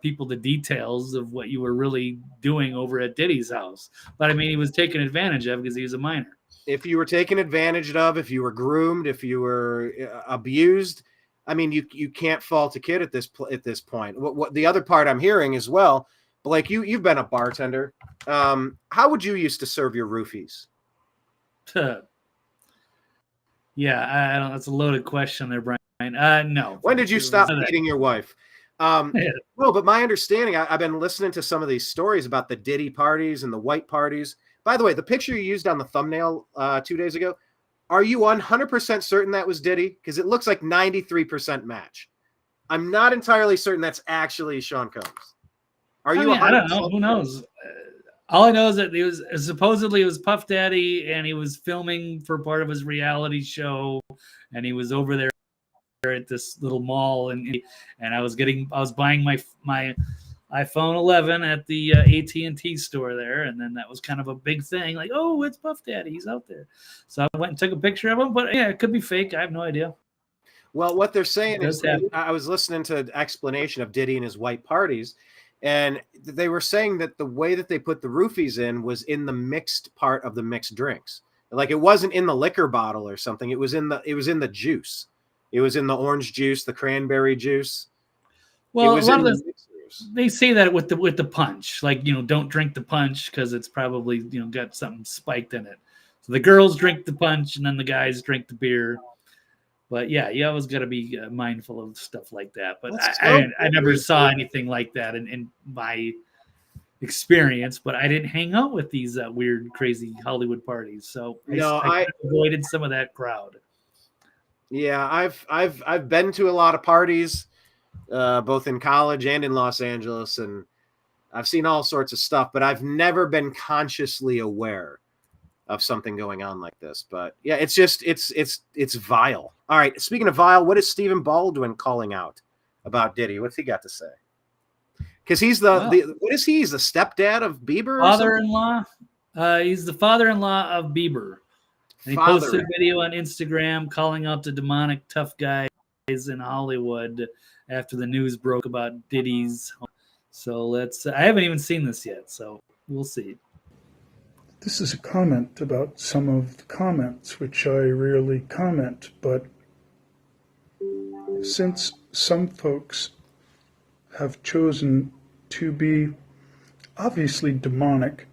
people the details of what you were really doing over at Diddy's house. But I mean, he was taken advantage of because he was a minor. If you were taken advantage of, if you were groomed, if you were abused, I mean, you can't fault a kid at this point. What the other part I'm hearing as well, Blake, you've been a bartender. How would you used to serve your roofies? Yeah, I don't. That's a loaded question there, Brian. No. When did you stop beating your wife? Well, but my understanding, I've been listening to some of these stories about the Diddy parties and the white parties. By the way, the picture you used on the thumbnail 2 days ago, are you 100% certain that was Diddy? Because it looks like 93% match. I'm not entirely certain that's actually Sean Combs. I don't know. Who knows? All I know is that it was Puff Daddy, and he was filming for part of his reality show, and he was over there at this little mall, and I was buying my iPhone 11 at the AT&T store there, and then that was kind of a big thing, like, oh, it's Puff Daddy, he's out there. So I went and took a picture of him, but yeah, it could be fake. I have no idea. Well, what they're saying is, I was listening to the explanation of Diddy and his white parties, and they were saying that the way that they put the roofies in was in the mixed part of the mixed drinks. Like it wasn't in the liquor bottle or something. It was in the juice. It was in the orange juice, the cranberry juice. Well, a lot of they say that with the punch, like, don't drink the punch because it's probably, got something spiked in it. So the girls drink the punch and then the guys drink the beer. But yeah, you always got to be mindful of stuff like that. But I never saw anything like that in my experience. But I didn't hang out with these weird, crazy Hollywood parties, so I avoided some of that crowd. Yeah, I've been to a lot of parties, both in college and in Los Angeles, and I've seen all sorts of stuff. But I've never been consciously aware of something going on like this. But yeah, it's just it's vile. All right, speaking of vile, what is Stephen Baldwin calling out about Diddy? What's he got to say? Because he's the what is he? He's the stepdad of Bieber. Father-in-law. He's the father-in-law of Bieber. And he posted a video on Instagram calling out the demonic tough guys in Hollywood after the news broke about Diddy's. So I haven't even seen this yet, so we'll see. This is a comment about some of the comments, which I rarely comment, but since some folks have chosen to be obviously demonic,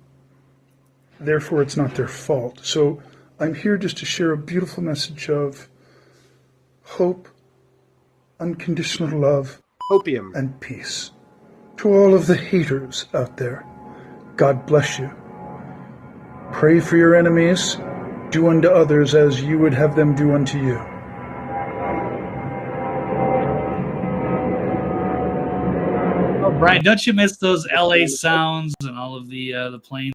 therefore it's not their fault. So I'm here just to share a beautiful message of hope, unconditional love, opium, and peace. To all of the haters out there, God bless you. Pray for your enemies. Do unto others as you would have them do unto you. Oh, Brian, don't you miss those LA sounds and all of the planes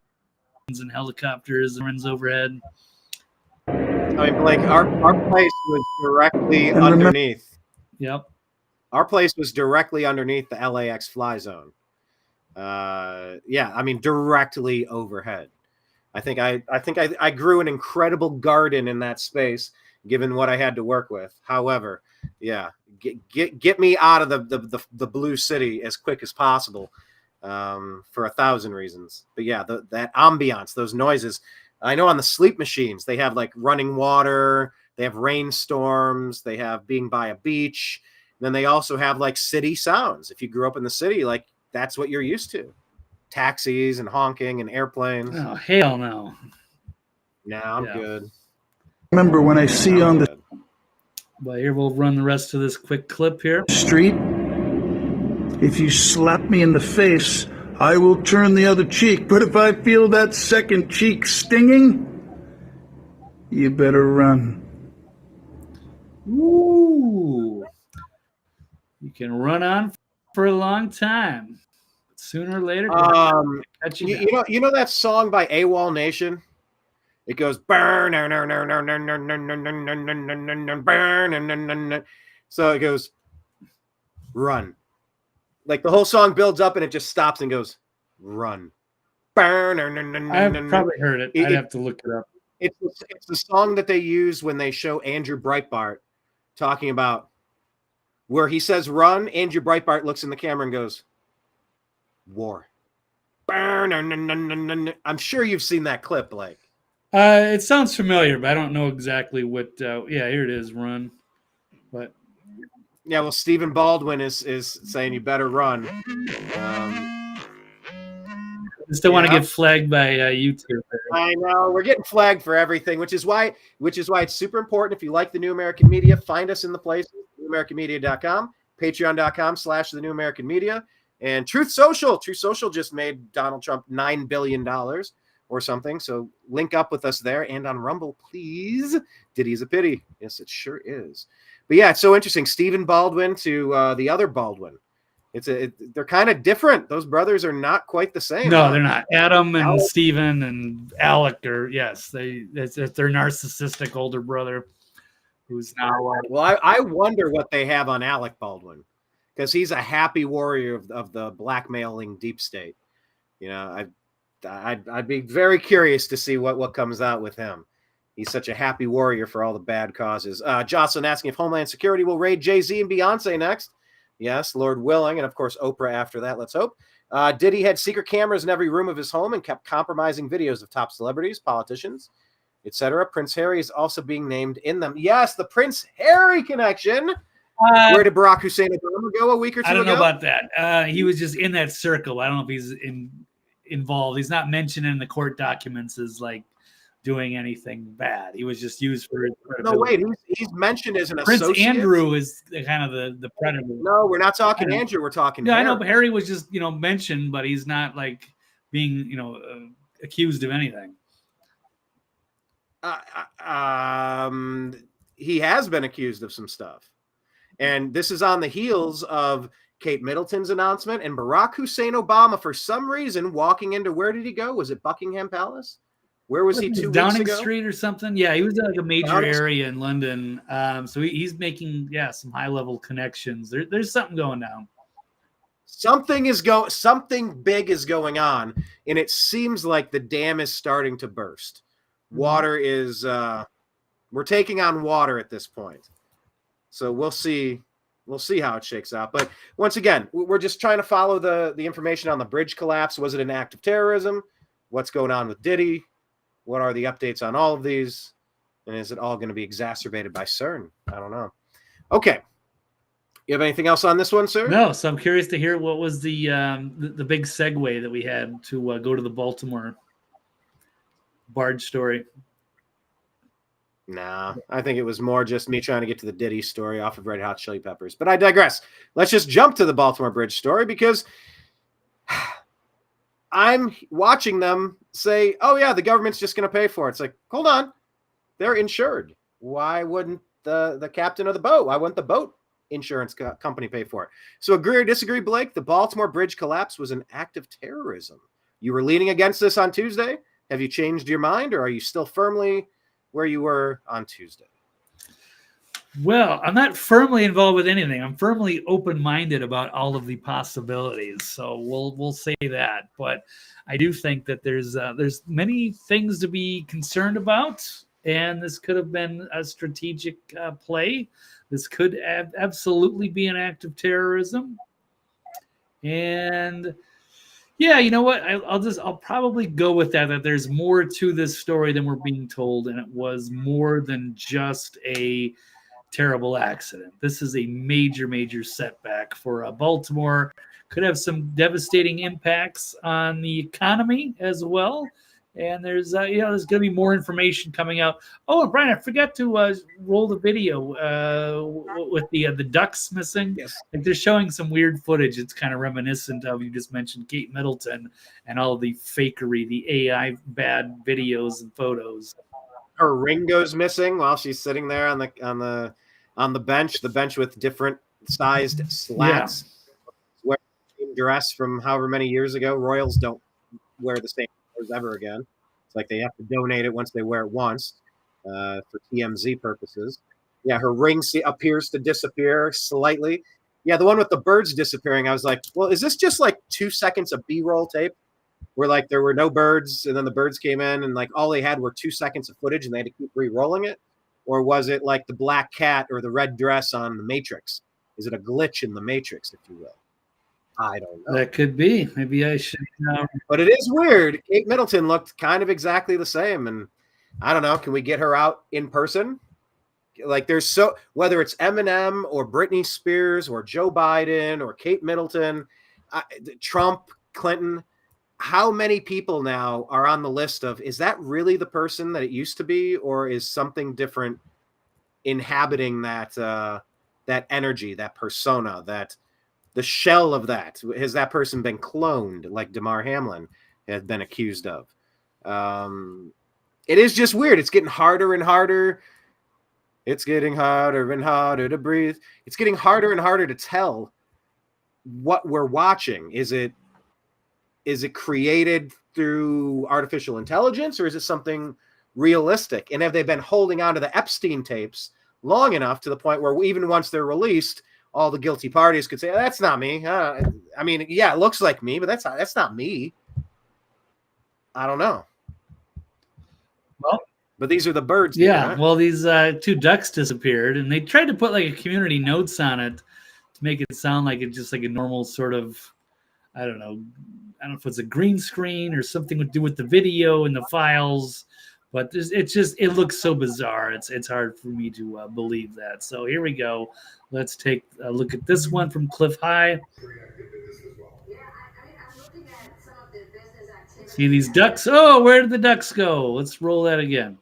and helicopters and runs overhead? I mean, Blake, our place was directly underneath. Yep. Our place was directly underneath the LAX fly zone. Yeah, I mean, directly overhead. I think I grew an incredible garden in that space, given what I had to work with. However, yeah, get me out of the blue city as quick as possible, for 1,000 reasons. But yeah, that ambiance, those noises. I know on the sleep machines they have like running water, they have rainstorms, they have being by a beach. Then they also have like city sounds. If you grew up in the city, like that's what you're used to. Taxis and honking and airplanes. Oh, hell no. No, I'm good. Remember when I see on the Well, here we'll run the rest of this quick clip here. street, if you slap me in the face, I will turn the other cheek. But if I feel that second cheek stinging, you better run. Ooh. You can run on for a long time. Sooner or later, you know that song by AWOL Nation? It goes burn, burn. So it goes run. Like the whole song builds up and it just stops and goes run. Burn. I've probably heard it. I'd have to look it up. It's the song that they use when they show Andrew Breitbart talking about where he says run. Andrew Breitbart looks in the camera and goes, war. I'm sure you've seen that clip, Blake. It sounds familiar, but I don't know exactly what. Yeah, here it is. Run, but yeah. Well, Stephen Baldwin is saying you better run. I still want to get flagged by YouTube. I know we're getting flagged for everything, which is why it's super important. If you like the New American Media, find us in the places: newamericanmedia.com, patreon.com/the New American Media. And Truth Social just made Donald Trump $9 billion or something. So link up with us there and on Rumble, please. Diddy's a pity. Yes, it sure is. But yeah, it's so interesting. Stephen Baldwin to the other Baldwin. They're kind of different. Those brothers are not quite the same. No, they're not. Adam and Stephen and Alec are, yes, it's their narcissistic older brother who's now. Well, I wonder what they have on Alec Baldwin. Because he's a happy warrior of the blackmailing deep state. You know, I'd be very curious to see what comes out with him. He's such a happy warrior for all the bad causes. Jocelyn asking if Homeland Security will raid Jay-Z and Beyonce next. Yes, Lord willing. And, of course, Oprah after that. Let's hope. Diddy had secret cameras in every room of his home and kept compromising videos of top celebrities, politicians, etc. Prince Harry is also being named in them. Yes, the Prince Harry connection. Where did Barack Hussein Obama go a week or two ago? I don't know about that. He was just in that circle. I don't know if he's involved. He's not mentioned in the court documents as like doing anything bad. He was just used for his credibility. No, wait. He's mentioned as an Prince associate. Andrew is kind of the predator. No, we're not talking Andrew. We're talking Yeah, Harry. I know, but Harry was just mentioned, but he's not like being accused of anything. He has been accused of some stuff. And this is on the heels of Kate Middleton's announcement and Barack Hussein Obama, for some reason, walking into, where did he go? Was it Buckingham Palace? Where was he 2 weeks Downing ago? Street or something? Yeah, he was in like a major area in London. So he's making, some high-level connections. There's something going down. something big is going on, and it seems like the dam is starting to burst. Water is we're taking on water at this point. So we'll see how it shakes out. But once again, we're just trying to follow the information on the bridge collapse. Was it an act of terrorism? What's going on with Diddy? What are the updates on all of these? And is it all going to be exacerbated by CERN? I don't know. Okay. You have anything else on this one, sir? No. So I'm curious to hear what was the big segue that we had to go to the Baltimore barge story. Nah, I think it was more just me trying to get to the Diddy story off of Red Hot Chili Peppers. But I digress. Let's just jump to the Baltimore Bridge story because I'm watching them say, oh, yeah, the government's just going to pay for it. It's like, hold on. They're insured. Why wouldn't the captain of the boat? Why wouldn't the boat insurance company pay for it? So agree or disagree, Blake? The Baltimore Bridge collapse was an act of terrorism. You were leaning against this on Tuesday. Have you changed your mind, or are you still firmly where you were on Tuesday? Well, I'm not firmly involved with anything. I'm firmly open-minded about all of the possibilities. So we'll say that. But I do think that there's many things to be concerned about, and this could have been a strategic play. This could absolutely be an act of terrorism. And yeah, you know what? I'll probably go with that there's more to this story than we're being told, and it was more than just a terrible accident. This is a major, major setback for Baltimore. Could have some devastating impacts on the economy as well. And there's there's going to be more information coming out. Oh, and Brian, I forgot to roll the video with the ducks missing. Yes. Like they're showing some weird footage. It's kind of reminiscent of, you just mentioned Kate Middleton and all the fakery, the AI bad videos and photos. Her ring goes missing while she's sitting there on the bench with different sized slats. Yeah. Wear the same dress from however many years ago. Royals don't wear the same clothes ever again. It's like they have to donate it once they wear it once for TMZ purposes. Yeah, her ring appears to disappear slightly. Yeah, the one with the birds disappearing, I was like, well, is this just like 2 seconds of B-roll tape where like there were no birds and then the birds came in and like all they had were 2 seconds of footage and they had to keep re-rolling it? Or was it like the black cat or the red dress on the Matrix? Is it a glitch in the Matrix, if you will? I don't know. That could be. Maybe I should. But it is weird. Kate Middleton looked kind of exactly the same. And I don't know. Can we get her out in person? Like there's whether it's Eminem or Britney Spears or Joe Biden or Kate Middleton, Trump, Clinton, how many people now are on the list of, is that really the person that it used to be, or is something different inhabiting that energy, that persona, that the shell of that? Has that person been cloned like Damar Hamlin has been accused of? It is just weird. It's getting harder and harder. It's getting harder and harder to breathe. It's getting harder and harder to tell what we're watching. Is it created through artificial intelligence, or is it something realistic? And have they been holding on to the Epstein tapes long enough to the point where even once they're released, all the guilty parties could say, oh, that's not me. I mean, yeah, it looks like me, but that's not me. I don't know. Well, but these are the birds. Yeah. There, huh? Well, these 2 ducks disappeared, and they tried to put like a community notes on it to make it sound like it's just like a normal sort of, I don't know if it's a green screen or something to do with the video and the files, but it looks so bizarre. It's hard for me to believe that. So here we go. Let's take a look at this one from Cliff High. See these ducks? Oh, where did the ducks go? Let's roll that again.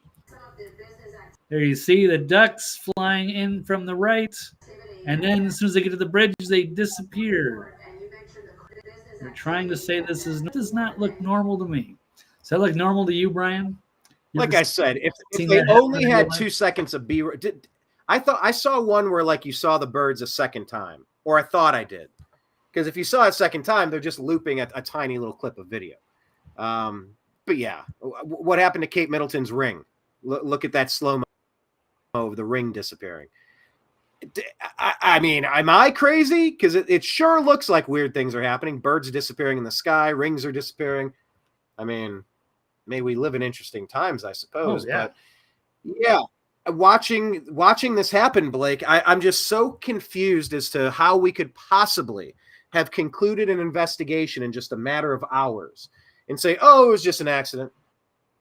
There you see the ducks flying in from the right, and then as soon as they get to the bridge, they disappear. They're trying to say this does not look normal to me. Does that look normal to you, Brian? Like I said, if they only had 2 seconds of B-roll, I thought I saw one where like you saw the birds a second time, or I thought I did, because if you saw it a second time, they're just looping a tiny little clip of video. But yeah, what happened to Kate Middleton's ring? Look at that slow-mo of the ring disappearing. I mean, am I crazy? Because it sure looks like weird things are happening. Birds disappearing in the sky, rings are disappearing. I mean, may we live in interesting times, I suppose. Oh, yeah. But yeah, watching this happen, Blake, I'm just so confused as to how we could possibly have concluded an investigation in just a matter of hours and say, oh, it was just an accident.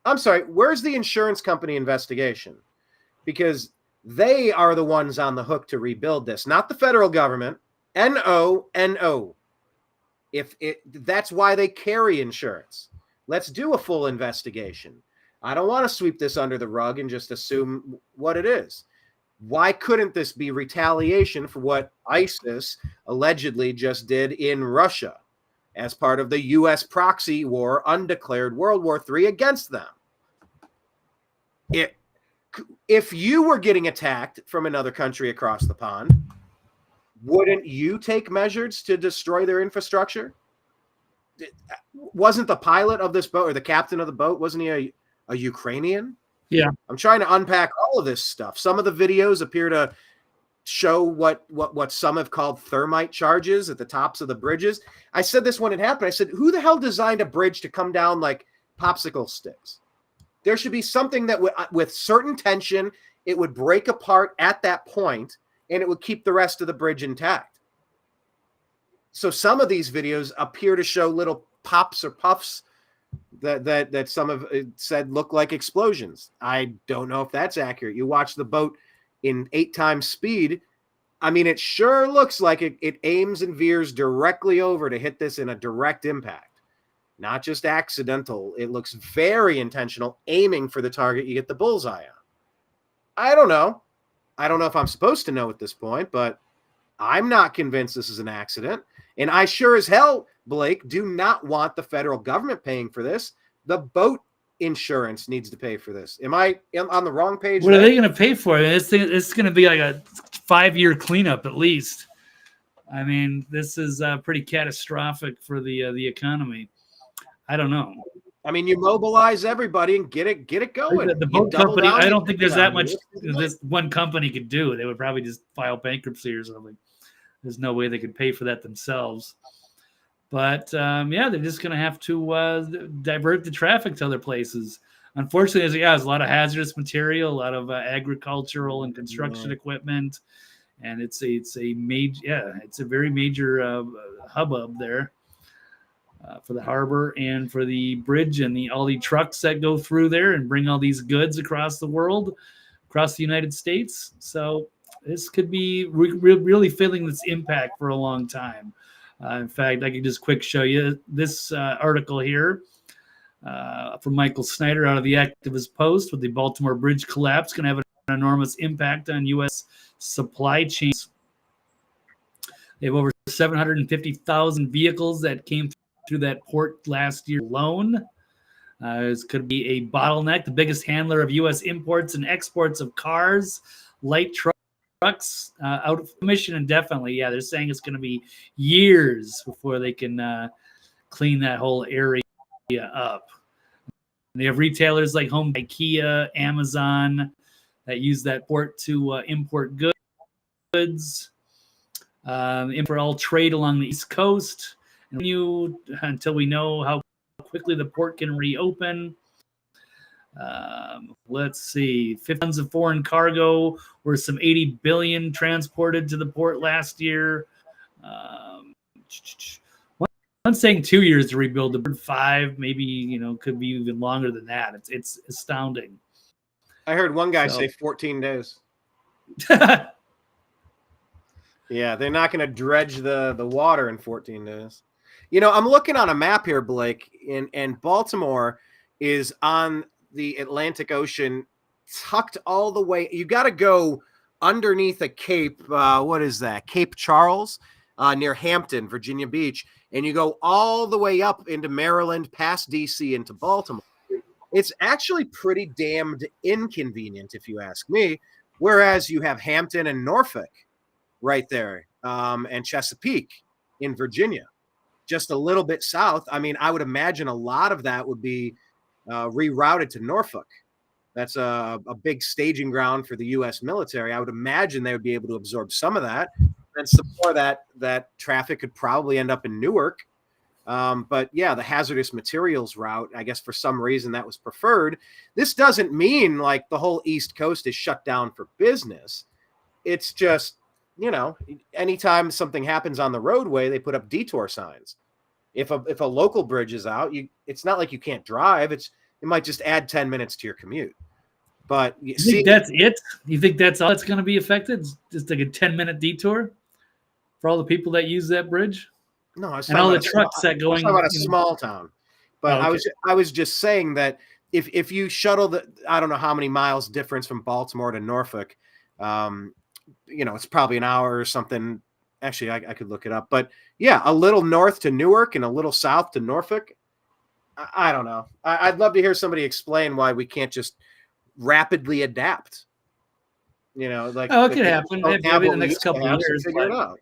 I'm sorry, where's the insurance company investigation? Because they are the ones on the hook to rebuild this, not the federal government. No. That's why they carry insurance. Let's do a full investigation. I don't want to sweep this under the rug and just assume what it is. Why couldn't this be retaliation for what ISIS allegedly just did in Russia as part of the U.S. proxy war, undeclared World War III against them? If you were getting attacked from another country across the pond, wouldn't you take measures to destroy their infrastructure? Wasn't the pilot of this boat or the captain of the boat, wasn't he a Ukrainian? Yeah. I'm trying to unpack all of this stuff. Some of the videos appear to show what some have called thermite charges at the tops of the bridges. I said this when it happened. I said, who the hell designed a bridge to come down like popsicle sticks? There should be something that with certain tension, it would break apart at that point and it would keep the rest of the bridge intact. So some of these videos appear to show little pops or puffs that some have said look like explosions. I don't know if that's accurate. You watch the boat in 8 times speed. I mean, it sure looks like it aims and veers directly over to hit this in a direct impact. Not just accidental. It looks very intentional, aiming for the target you get the bullseye on. I don't know. I don't know if I'm supposed to know at this point, but I'm not convinced this is an accident. And I sure as hell, Blake, do not want the federal government paying for this. The boat insurance needs to pay for this. Am I on the wrong page? What are they going to pay for? It's going to be like a 5-year cleanup at least. I mean, this is pretty catastrophic for the economy. I don't know. I mean, you mobilize everybody and get it going. The boat company, I don't think there's that much this one company could do. They would probably just file bankruptcy or something. There's no way they could pay for that themselves. But yeah, they're just going to have to divert the traffic to other places. Unfortunately, there's a lot of hazardous material, a lot of agricultural and construction equipment, and it's a very major hubbub there. For the harbor and for the bridge and all the trucks that go through there and bring all these goods across the world, across the United States. So this could be really feeling this impact for a long time. In fact, I can just quick show you this article here from Michael Snyder out of the Activist Post with the Baltimore Bridge collapse going to have an enormous impact on U.S. supply chains. They have over 750,000 vehicles that came through that port last year alone. This could be a bottleneck, the biggest handler of U.S. imports and exports of cars, light trucks out of commission indefinitely. Yeah, they're saying it's going to be years before they can clean that whole area up. And they have retailers like Home IKEA, Amazon that use that port to import goods, import all trade along the East Coast. Until we know how quickly the port can reopen. Let's see, 50 tons of foreign cargo, or some 80 billion transported to the port last year. I'm saying 2 years to rebuild the port, 5, maybe could be even longer than that. It's astounding. I heard one guy say 14 days. Yeah, they're not going to dredge the water in 14 days. I'm looking on a map here, Blake, and Baltimore is on the Atlantic Ocean, tucked all the way. You got to go underneath a cape. What is that? Cape Charles, near Hampton, Virginia Beach, and you go all the way up into Maryland, past D.C. into Baltimore. It's actually pretty damned inconvenient, if you ask me. Whereas you have Hampton and Norfolk right there, and Chesapeake in Virginia. Just a little bit south. I mean, I would imagine a lot of that would be rerouted to Norfolk. That's a big staging ground for the U.S. military. I would imagine they would be able to absorb some of that, and some more of that traffic could probably end up in Newark. But yeah, the hazardous materials route, I guess for some reason that was preferred. This doesn't mean like the whole East Coast is shut down for business. It's just, anytime something happens on the roadway, they put up detour signs. If a local bridge is out, it's not like you can't drive. It might just add 10 minutes to your commute. But you think that's it? You think that's all it's going to be affected? It's just like a 10-minute detour for all the people that use that bridge? No, and all the trucks that going. I was talking about a small town, but okay. I was just saying that if you shuttle I don't know how many miles difference from Baltimore to Norfolk, it's probably an hour or something. Actually, I could look it up, but yeah, a little north to Newark and a little south to Norfolk. I don't know. I'd love to hear somebody explain why we can't just rapidly adapt. Like it could happen maybe the next couple of years. Figure it out.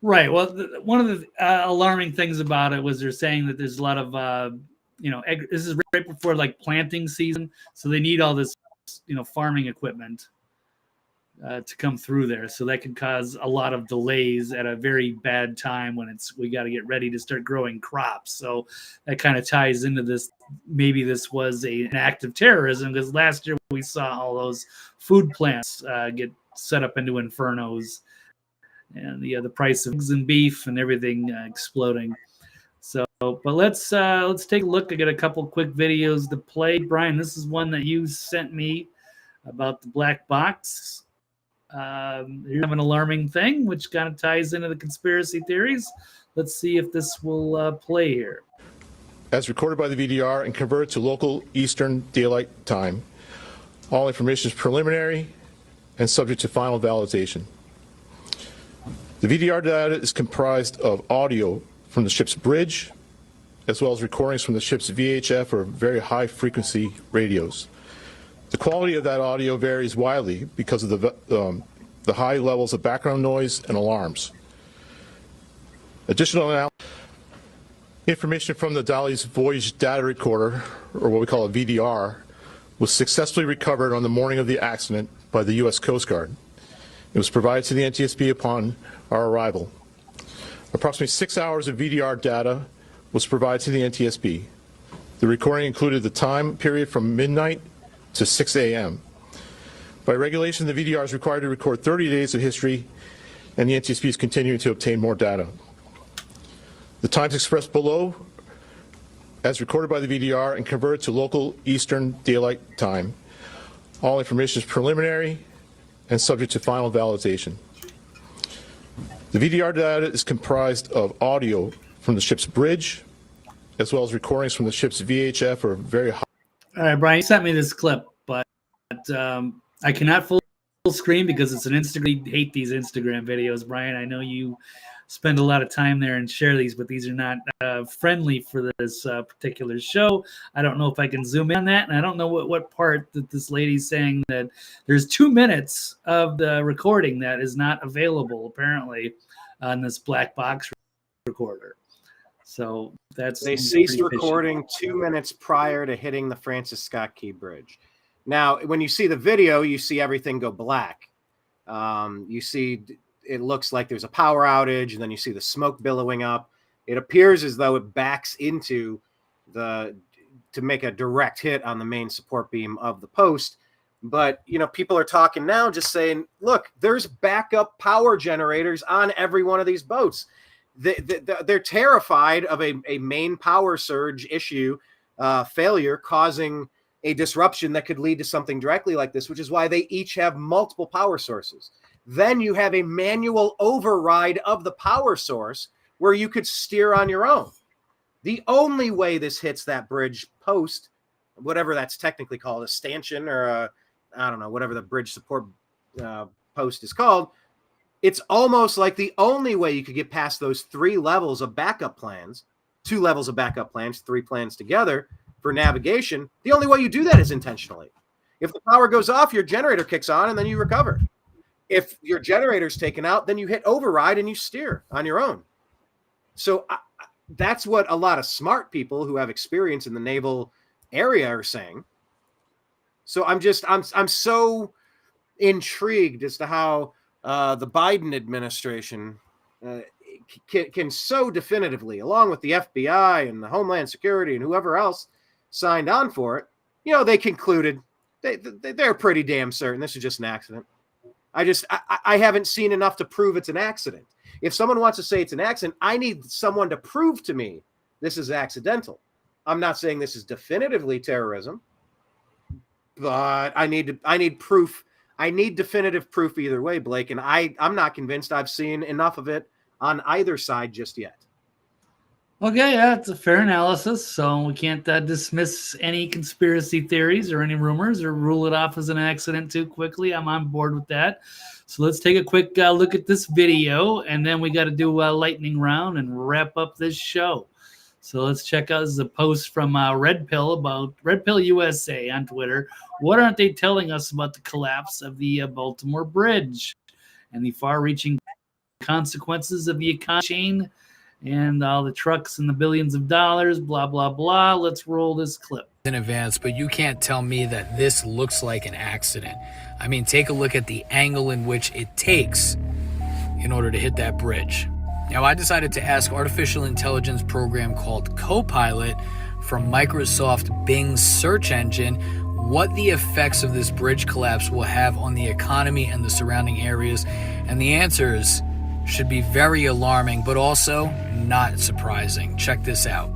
Right. Well, one of the alarming things about it was they're saying that there's a lot of, this is right before like planting season, so they need all this, farming equipment to come through there. So that can cause a lot of delays at a very bad time when we got to get ready to start growing crops. So that kind of ties into this. Maybe this was an act of terrorism, because last year we saw all those food plants get set up into infernos, and the price of eggs and beef and everything exploding. So, but let's take a look. I got a couple quick videos to play. Brian, this is one that you sent me about the black box. You have an alarming thing, which kind of ties into the conspiracy theories. Let's see if this will play here. As recorded by the VDR and converted to local Eastern Daylight Time, all information is preliminary and subject to final validation. The VDR data is comprised of audio from the ship's bridge, as well as recordings from the ship's VHF or very high frequency radios. The quality of that audio varies widely because of the high levels of background noise and alarms. Additional information from the Dali's Voyage Data Recorder, or what we call a VDR, was successfully recovered on the morning of the accident by the U.S. Coast Guard. It was provided to the NTSB upon our arrival. Approximately 6 hours of VDR data was provided to the NTSB. The recording included the time period from midnight to 6 a.m. By regulation, the VDR is required to record 30 days of history, and the NTSB is continuing to obtain more data. The times expressed below, as recorded by the VDR and converted to local Eastern Daylight Time, all information is preliminary and subject to final validation. The VDR data is comprised of audio from the ship's bridge, as well as recordings from the ship's VHF or very high. All right, Brian, you sent me this clip, but I cannot full screen because it's an Instagram. I hate these Instagram videos, Brian. I know you spend a lot of time there and share these, but these are not friendly for this particular show. I don't know if I can zoom in on that, and I don't know what part that this lady's saying that there's 2 minutes of the recording that is not available apparently on this black box recorder. So they ceased recording 2 minutes prior to hitting the Francis Scott Key Bridge. Now, when you see the video, you see everything go black. You see it looks like there's a power outage, and then you see the smoke billowing up. It appears as though it backs into to make a direct hit on the main support beam of the post. But, people are talking now just saying, look, there's backup power generators on every one of these boats. They're terrified of a main power surge issue, failure, causing a disruption that could lead to something directly like this, which is why they each have multiple power sources. Then you have a manual override of the power source where you could steer on your own. The only way this hits that bridge post, whatever that's technically called, a stanchion or I don't know, whatever the bridge support post is called, it's almost like the only way you could get past those 3 levels of backup plans, 2 levels of backup plans, 3 plans together for navigation. The only way you do that is intentionally. If the power goes off, your generator kicks on and then you recover. If your generator's taken out, then you hit override and you steer on your own. So that's what a lot of smart people who have experience in the naval area are saying. So I'm so intrigued as to how the Biden administration can so definitively, along with the FBI and the Homeland Security and whoever else signed on for it, they concluded they're pretty damn certain this is just an accident. I haven't seen enough to prove it's an accident. If someone wants to say it's an accident, I need someone to prove to me this is accidental. I'm not saying this is definitively terrorism, but I need proof. I need definitive proof either way, Blake. And I'm not convinced I've seen enough of it on either side just yet. Okay, yeah, it's a fair analysis. So we can't dismiss any conspiracy theories or any rumors or rule it off as an accident too quickly. I'm on board with that. So let's take a quick look at this video, and then we got to do a lightning round and wrap up this show. So let's check out the post from Red Pill about Red Pill USA on Twitter. What aren't they telling us about the collapse of the Baltimore Bridge and the far-reaching consequences of the economy chain and all the trucks and the billions of dollars, blah, blah, blah. Let's roll this clip. In advance, but you can't tell me that this looks like an accident. I mean, take a look at the angle in which it takes in order to hit that bridge. Now, I decided to ask artificial intelligence program called Copilot from Microsoft Bing's search engine what the effects of this bridge collapse will have on the economy and the surrounding areas. And the answers should be very alarming, but also not surprising. Check this out.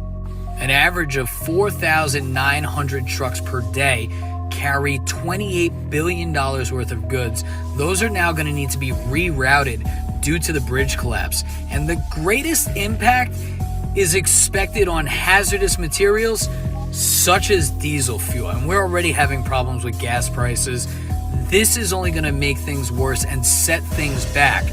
An average of 4,900 trucks per day carry $28 billion worth of goods. Those are now going to need to be rerouted due to the bridge collapse. And the greatest impact is expected on hazardous materials such as diesel fuel. And we're already having problems with gas prices. This is only going to make things worse and set things back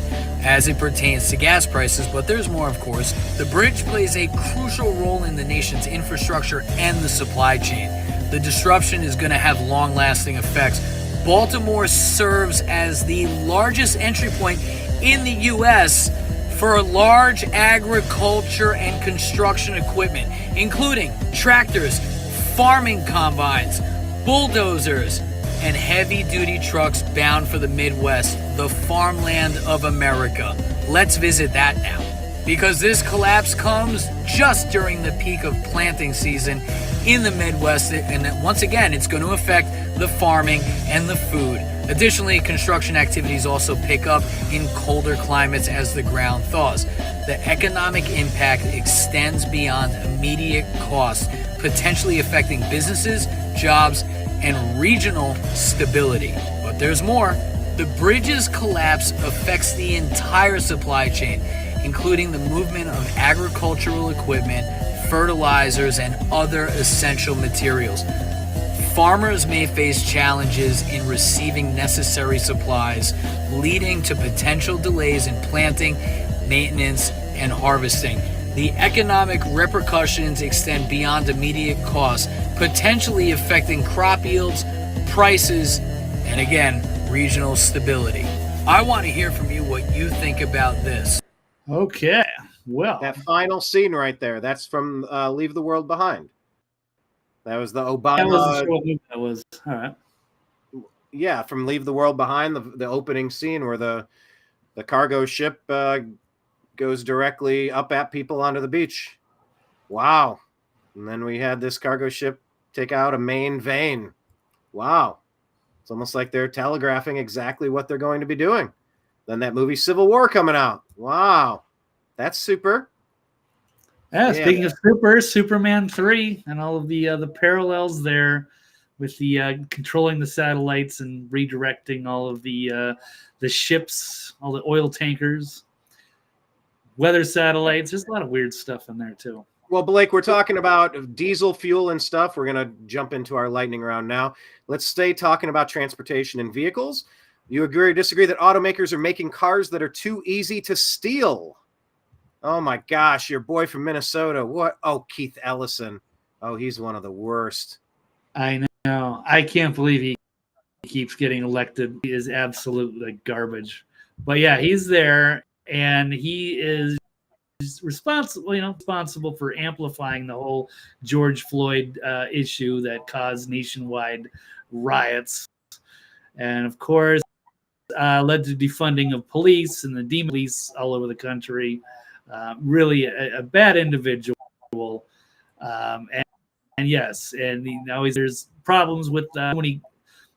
as it pertains to gas prices, but there's more, of course. The bridge plays a crucial role in the nation's infrastructure and the supply chain. The disruption is going to have long-lasting effects. Baltimore serves as the largest entry point in the U.S. for large agriculture and construction equipment, including tractors, farming combines, bulldozers, and heavy-duty trucks bound for the Midwest, the farmland of America. Let's visit that now, because this collapse comes just during the peak of planting season in the Midwest, and once again, it's going to affect the farming and the food. Additionally, construction activities also pick up in colder climates as the ground thaws. The economic impact extends beyond immediate costs, potentially affecting businesses, jobs, and regional stability. But there's more. The bridge's collapse affects the entire supply chain, including the movement of agricultural equipment, fertilizers, and other essential materials. Farmers may face challenges in receiving necessary supplies, leading to potential delays in planting, maintenance, and harvesting. The economic repercussions extend beyond immediate costs, potentially affecting crop yields, prices, and again, regional stability. I want to hear from you what you think about this. Okay, well. That final scene right there, that's from Leave the World Behind. That was the Obama. That was all right. Yeah, from Leave the World Behind, the opening scene where the cargo ship goes directly up at people onto the beach. Wow. And then we had this cargo ship take out a main vein. Wow. It's almost like they're telegraphing exactly what they're going to be doing. Then that movie Civil War coming out. Wow. That's super. Yeah, speaking of Superman 3 and all of the parallels there with the controlling the satellites and redirecting all of the ships, all the oil tankers, weather satellites. There's a lot of weird stuff in there too. Well, Blake, we're talking about diesel fuel and stuff. We're going to jump into our lightning round now. Let's stay talking about transportation and vehicles. You agree or disagree that automakers are making cars that are too easy to steal? Oh my gosh, your boy from Minnesota. What? Oh, Keith Ellison. Oh, he's one of the worst. I know. I can't believe he keeps getting elected. He is absolutely garbage. But yeah, he's there, and he is responsible for amplifying the whole George Floyd issue that caused nationwide riots, and of course led to defunding of police and the police all over the country. Really a bad individual. And yes, and there's problems with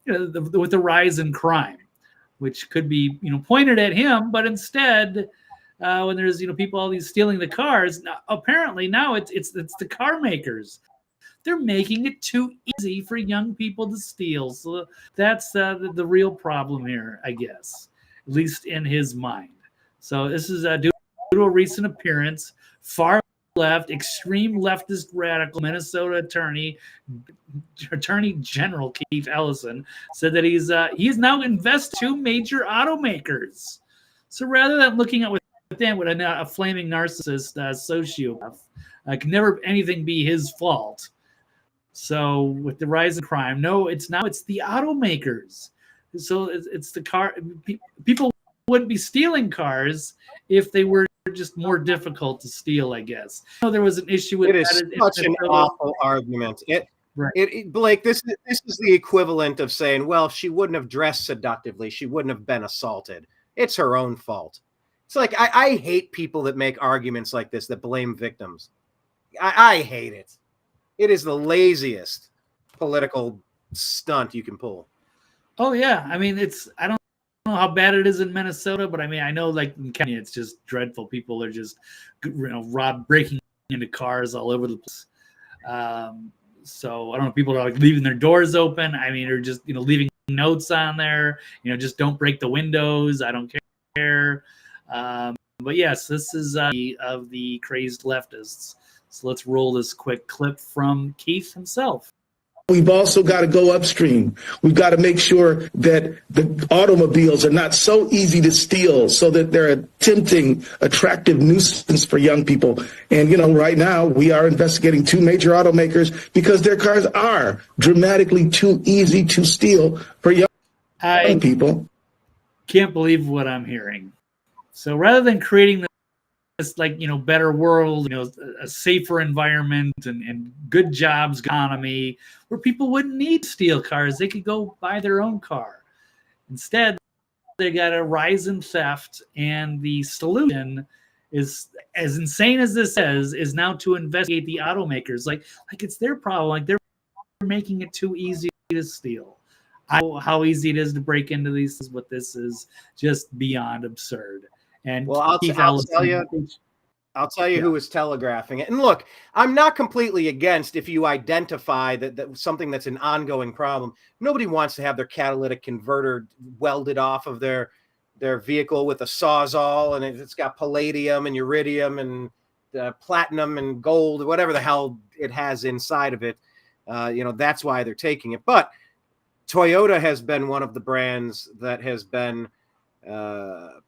with the rise in crime, which could be pointed at him, but instead, when there's people all these stealing the cars, apparently now it's the car makers. They're making it too easy for young people to steal. So that's the real problem here, I guess, at least in his mind. So this is due to a recent appearance. Far left, extreme leftist radical Minnesota Attorney General Keith Ellison said that he's now invested 2 major automakers. So rather than looking at within what a flaming narcissist sociopath, can never anything be his fault. So with the rise in crime, it's the automakers. So it's the car. People wouldn't be stealing cars if they were just more difficult to steal, I guess. There was an issue with it. Is such an awful argument. Blake, this is the equivalent of saying, well, she wouldn't have dressed seductively, she wouldn't have been assaulted. It's her own fault. It's like I hate people that make arguments like this that blame victims. I hate it. It is the laziest political stunt you can pull. Oh yeah, I mean I don't know how bad it is in Minnesota, but I mean I know like in Kenya it's just dreadful. People are just breaking into cars all over the place. So I don't know, people are like leaving their doors open. I mean, or just leaving notes on there. Just don't break the windows. I don't care. But yes, this is of the crazed leftists. So let's roll this quick clip from Keith himself. We've also got to go upstream. We've got to make sure that the automobiles are not so easy to steal so that they're a tempting, attractive nuisance for young people. And, right now we are investigating 2 major automakers because their cars are dramatically too easy to steal for young people. Can't believe what I'm hearing. So rather than creating this better world, a safer environment and good jobs, economy, where people wouldn't need to steal cars, they could go buy their own car. Instead, they got a rise in theft, and the solution is, as insane as this is now to investigate the automakers. Like it's their problem. Like they're making it too easy to steal. How easy it is to break into these, but this is just beyond absurd. And well, I'll tell you who was telegraphing it. And look, I'm not completely against if you identify that something that's an ongoing problem. Nobody wants to have their catalytic converter welded off of their vehicle with a Sawzall, and it's got palladium and uridium and platinum and gold, whatever the hell it has inside of it. That's why they're taking it. But Toyota has been one of the brands that has been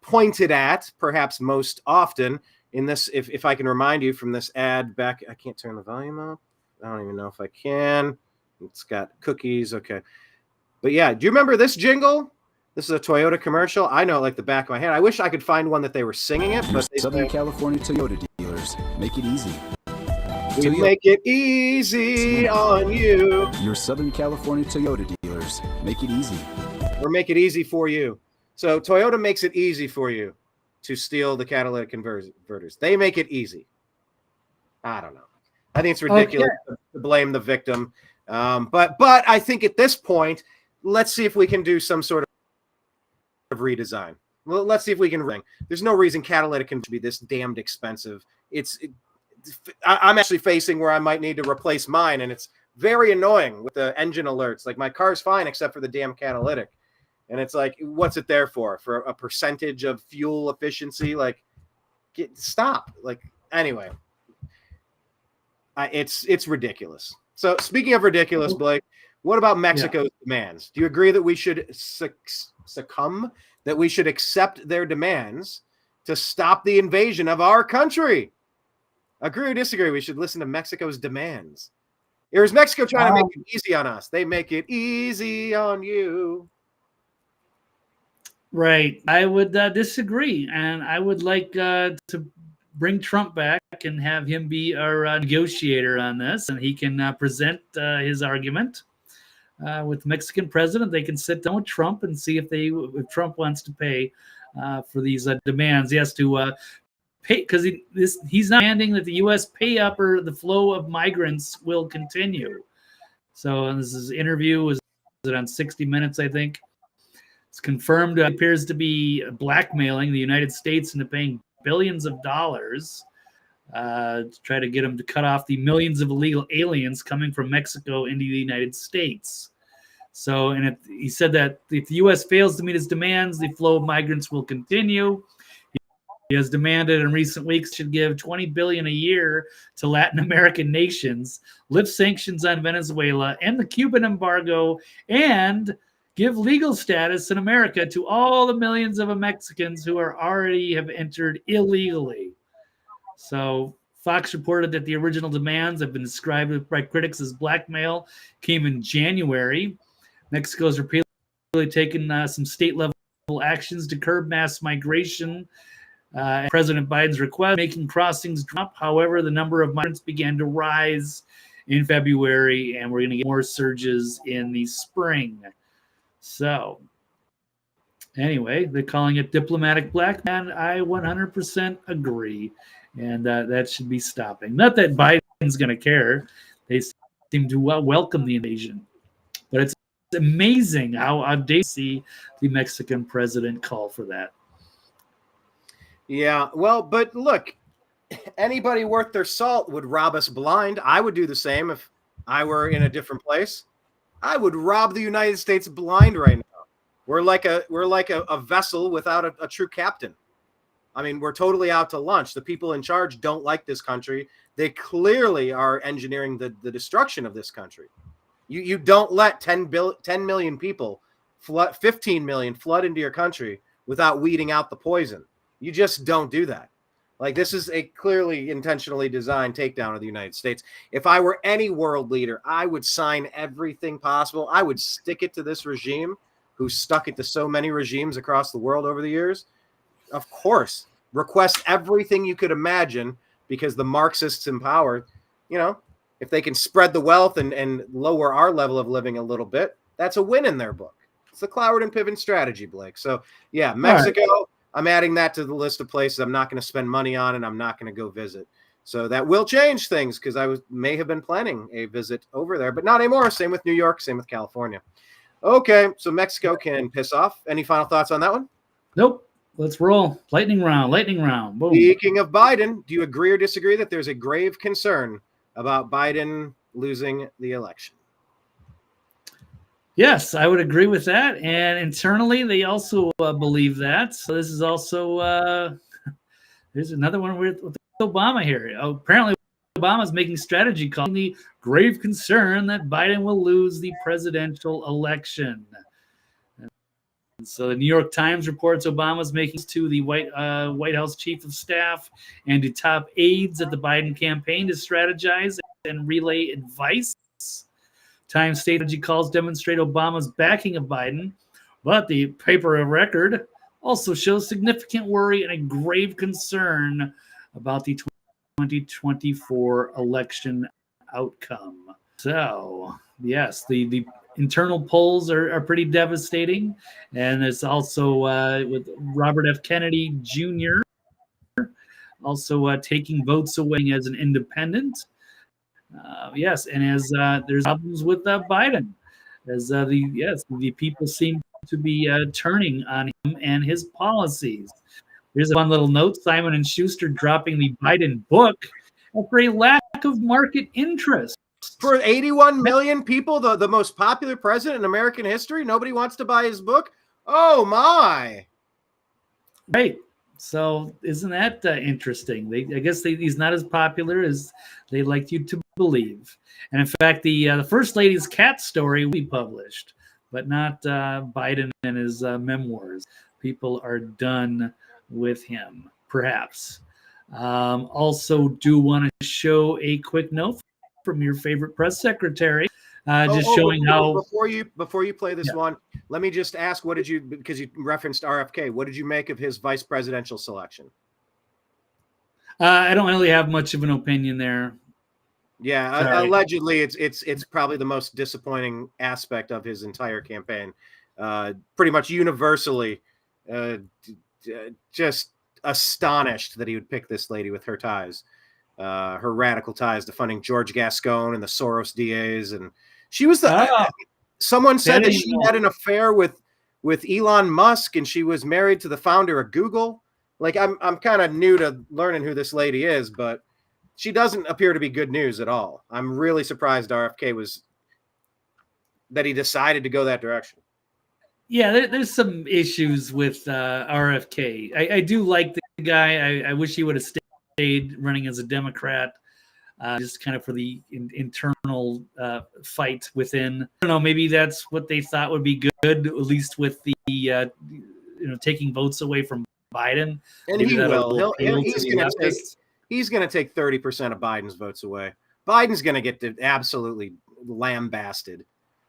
pointed at perhaps most often in this. If I can remind you from this ad back, I can't turn the volume up. I don't even know if I can. It's got cookies. Okay. But yeah, do you remember this jingle? This is a Toyota commercial. I know it like the back of my head. I wish I could find one that they were singing it. But Southern California Toyota dealers, make it easy. We make it easy on you. Your Southern California Toyota dealers, make it easy. Or make it easy for you. So Toyota makes it easy for you to steal the catalytic converters. They make it easy. I don't know. I think it's ridiculous to blame the victim. But I think at this point, let's see if we can do some sort of redesign. Well, let's see if we can ring. There's no reason catalytic can be this damned expensive. I'm actually facing where I might need to replace mine, and it's very annoying with the engine alerts. Like my car's fine except for the damn catalytic. And it's like, what's it there for? For a percentage of fuel efficiency? Like, stop. Like, anyway, it's ridiculous. So speaking of ridiculous, Blake, what about Mexico's demands? Do you agree that we should succumb, that we should accept their demands to stop the invasion of our country? Agree or disagree? We should listen to Mexico's demands. Or is Mexico trying to make it easy on us? They make it easy on you. Right. I would disagree, and I would like to bring Trump back and have him be our negotiator on this, and he can present his argument with the Mexican president. They can sit down with Trump and see if Trump wants to pay for these demands. He has to pay, because he's not demanding that the U.S. pay up or the flow of migrants will continue. So this is interview was it on 60 Minutes, I think. It's confirmed appears to be blackmailing the United States into paying billions of dollars to try to get them to cut off the millions of illegal aliens coming from Mexico into the United States. So, and he said that if the U.S. fails to meet his demands, the flow of migrants will continue. He has demanded in recent weeks should give $20 billion a year to Latin American nations, lift sanctions on Venezuela, end the Cuban embargo, and give legal status in America to all the millions of Mexicans who already have entered illegally. So Fox reported that the original demands have been described by critics as blackmail, came in January. Mexico has repeatedly taken some state-level actions to curb mass migration. President Biden's request, making crossings drop. However, the number of migrants began to rise in February, and we're going to get more surges in the spring. So, anyway, they're calling it diplomatic blackmail, and I 100% agree, and that should be stopping. Not that Biden's going to care. They seem to welcome the invasion, but it's amazing how they see the Mexican president call for that. Yeah, well, but look, anybody worth their salt would rob us blind. I would do the same if I were in a different place. I would rob the United States blind right now. We're like a vessel without a true captain. I mean, we're totally out to lunch. The people in charge don't like this country. They clearly are engineering the destruction of this country. You don't let 10 million people, 15 million flood into your country without weeding out the poison. You just don't do that. Like, this is a clearly intentionally designed takedown of the United States. If I were any world leader, I would sign everything possible. I would stick it to this regime, who stuck it to so many regimes across the world over the years. Of course, request everything you could imagine, because the Marxists in power, if they can spread the wealth and lower our level of living a little bit, that's a win in their book. It's the Cloward and Piven strategy, Blake. So, yeah, Mexico. Right. I'm adding that to the list of places I'm not going to spend money on, and I'm not going to go visit. So that will change things, because I may have been planning a visit over there, but not anymore. Same with New York, same with California. Okay, so Mexico can piss off. Any final thoughts on that one? Nope. Let's roll. Lightning round. Boom. Speaking of Biden, do you agree or disagree that there's a grave concern about Biden losing the election? Yes, I would agree with that. And internally, they also believe that. So this is also, there's another one with Obama here. Apparently, Obama's making strategy calling the grave concern that Biden will lose the presidential election. And so the New York Times reports Obama's making to the White House chief of staff and to top aides at the Biden campaign to strategize and relay advice. Times strategy calls demonstrate Obama's backing of Biden, but the paper of record also shows significant worry and a grave concern about the 2024 election outcome. So, yes, the internal polls are pretty devastating, and it's also with Robert F. Kennedy Jr. also taking votes away as an independent. Yes, and as there's problems with Biden, as the people seem to be turning on him and his policies. Here's a fun little note: Simon & Schuster dropping the Biden book after a lack of market interest. For 81 million people, the most popular president in American history, nobody wants to buy his book? Oh, my. Right. So isn't that interesting? I guess he's not as popular as they like you to believe. And in fact, the First Lady's cat story will be published, but not Biden and his memoirs. People are done with him, perhaps. Also do want to show a quick note from your favorite press secretary, showing how before you play this one, let me just ask, what did you, because you referenced RFK, what did you make of his vice presidential selection? I don't really have much of an opinion there. Yeah, allegedly, it's probably the most disappointing aspect of his entire campaign. Pretty much universally, just astonished that he would pick this lady with her ties, her radical ties to funding George Gascon and the Soros DAs, and she was the. Someone said that she had an affair with Elon Musk, and she was married to the founder of Google. Like, I'm kind of new to learning who this lady is, but she doesn't appear to be good news at all. I'm really surprised that he decided to go that direction. Yeah, there's some issues with RFK. I do like the guy. I wish he would have stayed running as a Democrat, just kind of for the internal fight within. I don't know. Maybe that's what they thought would be good, at least with the taking votes away from Biden. And Maybe he will. He's going to take 30% of Biden's votes away. Biden's going to get absolutely lambasted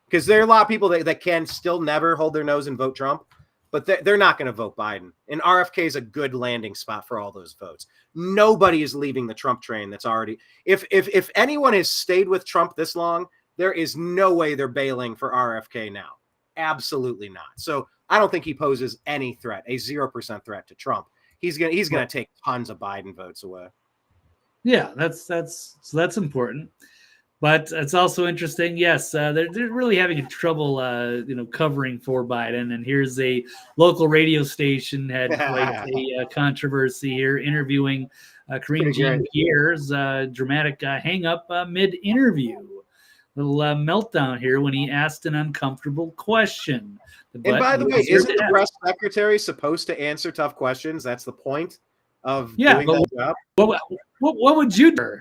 because there are a lot of people that can still never hold their nose and vote Trump, but they're not going to vote Biden. And RFK is a good landing spot for all those votes. Nobody is leaving the Trump train. That's already if anyone has stayed with Trump this long, there is no way they're bailing for RFK now. Absolutely not. So I don't think he poses any threat, a 0% threat to Trump. He's gonna take tons of Biden votes away. Yeah, that's important. But it's also interesting. Yes, they're really having trouble, covering for Biden. And here's a local radio station had quite a controversy here, interviewing Karine Jean-Pierre's dramatic hang-up mid-interview. Little meltdown here when he asked an uncomfortable question. And by the way, isn't the press secretary supposed to answer tough questions? That's the point of doing that job. What would you do?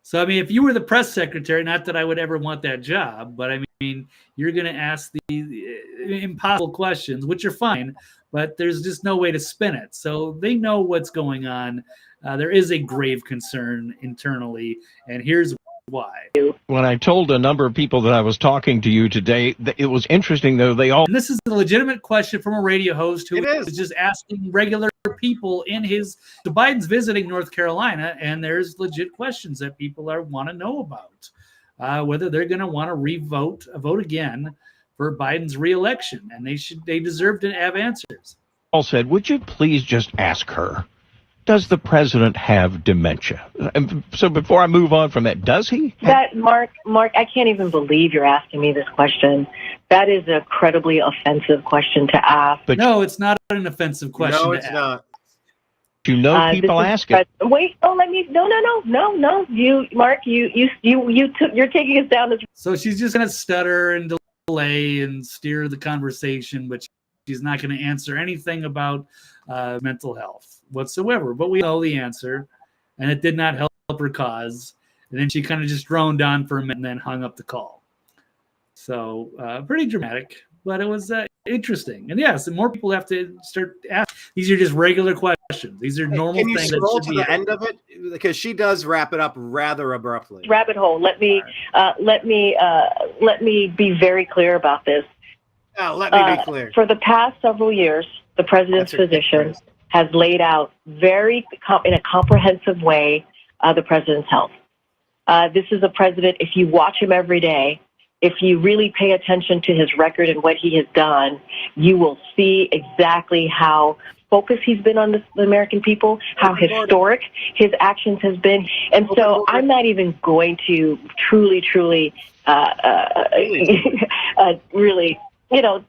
So, I mean, if you were the press secretary, not that I would ever want that job, but I mean, you're going to ask the impossible questions, which are fine, but there's just no way to spin it. So they know what's going on. There is a grave concern internally, and here's why. When I told a number of people that I was talking to you today, it was interesting, though, and this is a legitimate question from a radio host who is just asking regular people so Biden's visiting North Carolina, and there's legit questions that people want to know about, whether they're going to want to vote again for Biden's reelection, and they deserve to have answers. Paul said, would you please just ask her, does the president have dementia? And so before I move on from that, does he? Mark, I can't even believe you're asking me this question. That is an incredibly offensive question to ask. But no, it's not an offensive question. No, it's not. You know, people ask it. Wait, no. You, Mark, you're taking us down this. So she's just going to stutter and delay and steer the conversation, but she's not going to answer anything about mental health whatsoever. But we know the answer, and it did not help her cause. And then she kind of just droned on for a minute and then hung up the call. So pretty dramatic, but it was interesting. And yes, more people have to start asking. These are just regular questions. These are normal things. Can you scroll to the end of it? Because she does wrap it up rather abruptly. Rabbit hole. Let me be very clear about this. Oh, let me be clear. For the past several years, the president's physician has laid out in a comprehensive way the president's health. This is a president, if you watch him every day, if you really pay attention to his record and what he has done, you will see exactly how focused he's been on the American people, how historic his actions has been. And so I'm not even going to truly really,